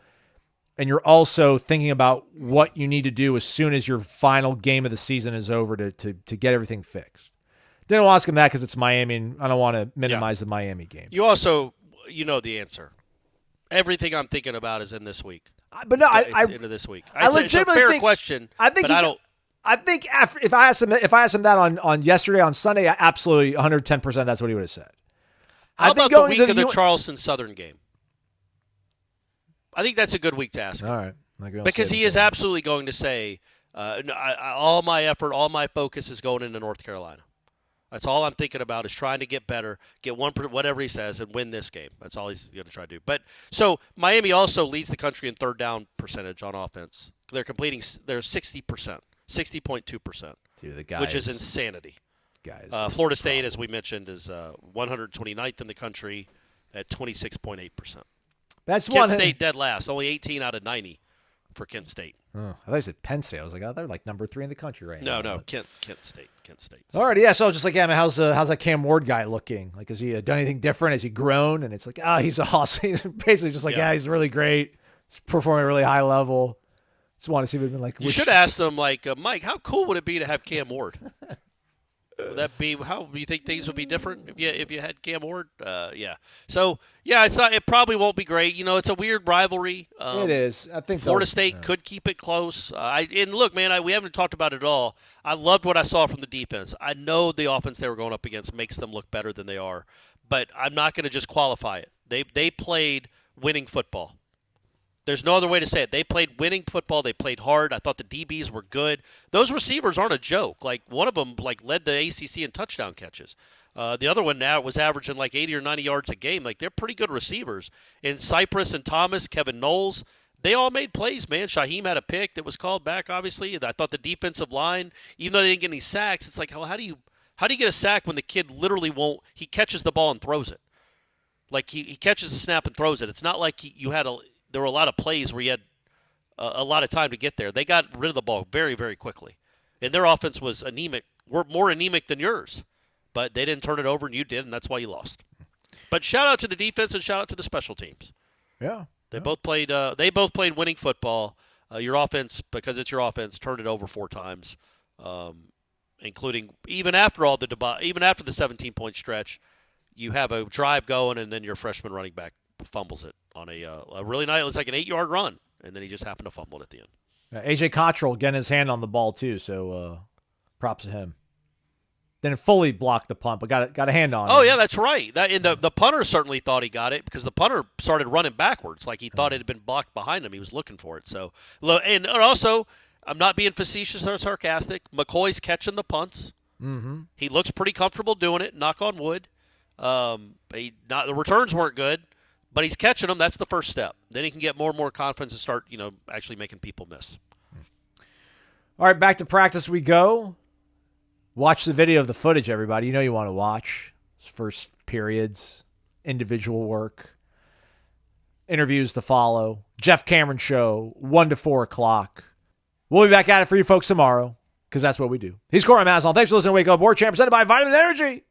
and you're also thinking about what you need to do as soon as your final game of the season is over to get everything fixed. Didn't ask him that because it's Miami, and I don't want to minimize the Miami game. You also, the answer. Everything I'm thinking about is in this week. But no, it's into this week. I legitimately it's a fair question. I think but I don't. I think if I asked him that on yesterday on Sunday, I absolutely 110% that's what he would have said. How about the week of the Charleston Southern game? I think that's a good week to ask him. All right. Because he is absolutely going to say, all my effort, all my focus is going into North Carolina. That's all I'm thinking about is trying to get better, get whatever he says, and win this game. That's all he's going to try to do. But so Miami also leads the country in third down percentage on offense. They're 60%. 60.2%, which is insanity. Florida State, as we mentioned, is 129th in the country at 26.8%. That's Kent State dead last, only 18 out of 90 for Kent State. Oh, I thought you said Penn State. I was like, they're like number 3 in the country right now. No, Kent State. So. All right, yeah. So just like, how's that Cam Ward guy looking? Like, has he done anything different? Has he grown? And it's like, he's awesome. He's basically just like, he's really great. He's performing at a really high level. Just want to see if it been like. You should ask them, like, Mike, how cool would it be to have Cam Ward? Would that be how you think things would be different if you had Cam Ward? Yeah. So it's not. It probably won't be great. It's a weird rivalry. It is. I think Florida State could keep it close. And look, man, we haven't talked about it at all. I loved what I saw from the defense. I know the offense they were going up against makes them look better than they are, but I'm not going to just qualify it. They played winning football. There's no other way to say it. They played winning football. They played hard. I thought the DBs were good. Those receivers aren't a joke. Like, one of them led the ACC in touchdown catches. The other one now was averaging like 80 or 90 yards a game. Like, they're pretty good receivers. And Cypress and Thomas, Kevin Noles, they all made plays, man. Shaheem had a pick that was called back, obviously. I thought the defensive line, even though they didn't get any sacks, it's like, how do you get a sack when the kid literally won't – he catches the ball and throws it. Like, he catches the snap and throws it. It's not like there were a lot of plays where you had a lot of time to get there. They got rid of the ball very, very quickly. And their offense was anemic, more anemic than yours. But they didn't turn it over, and you did, and that's why you lost. But shout out to the defense and shout out to the special teams. Yeah. They both played winning football. Your offense, because it's your offense, turned it over 4 times, including even after the 17-point stretch, you have a drive going, and then your freshman running back fumbles it on a really nice. It was like an 8-yard run, and then he just happened to fumble it at the end. AJ Cottrell getting his hand on the ball too, so props to him. Then fully blocked the punt, but got a hand on it. Oh yeah, that's right. And the punter certainly thought he got it because the punter started running backwards, like he thought it had been blocked behind him. He was looking for it. So, and also, I'm not being facetious or sarcastic. McCoy's catching the punts. Mm-hmm. He looks pretty comfortable doing it. Knock on wood. The returns weren't good, but he's catching them. That's the first step. Then he can get more and more confidence and start, actually making people miss. All right, back to practice we go. Watch the video of the footage, everybody. You want to watch. First periods, individual work, interviews to follow. Jeff Cameron Show, 1 to 4 o'clock. We'll be back at it for you folks tomorrow because that's what we do. He's Corey Maslon. Thanks for listening to Wake Up Warchant, presented by Vitamin Energy.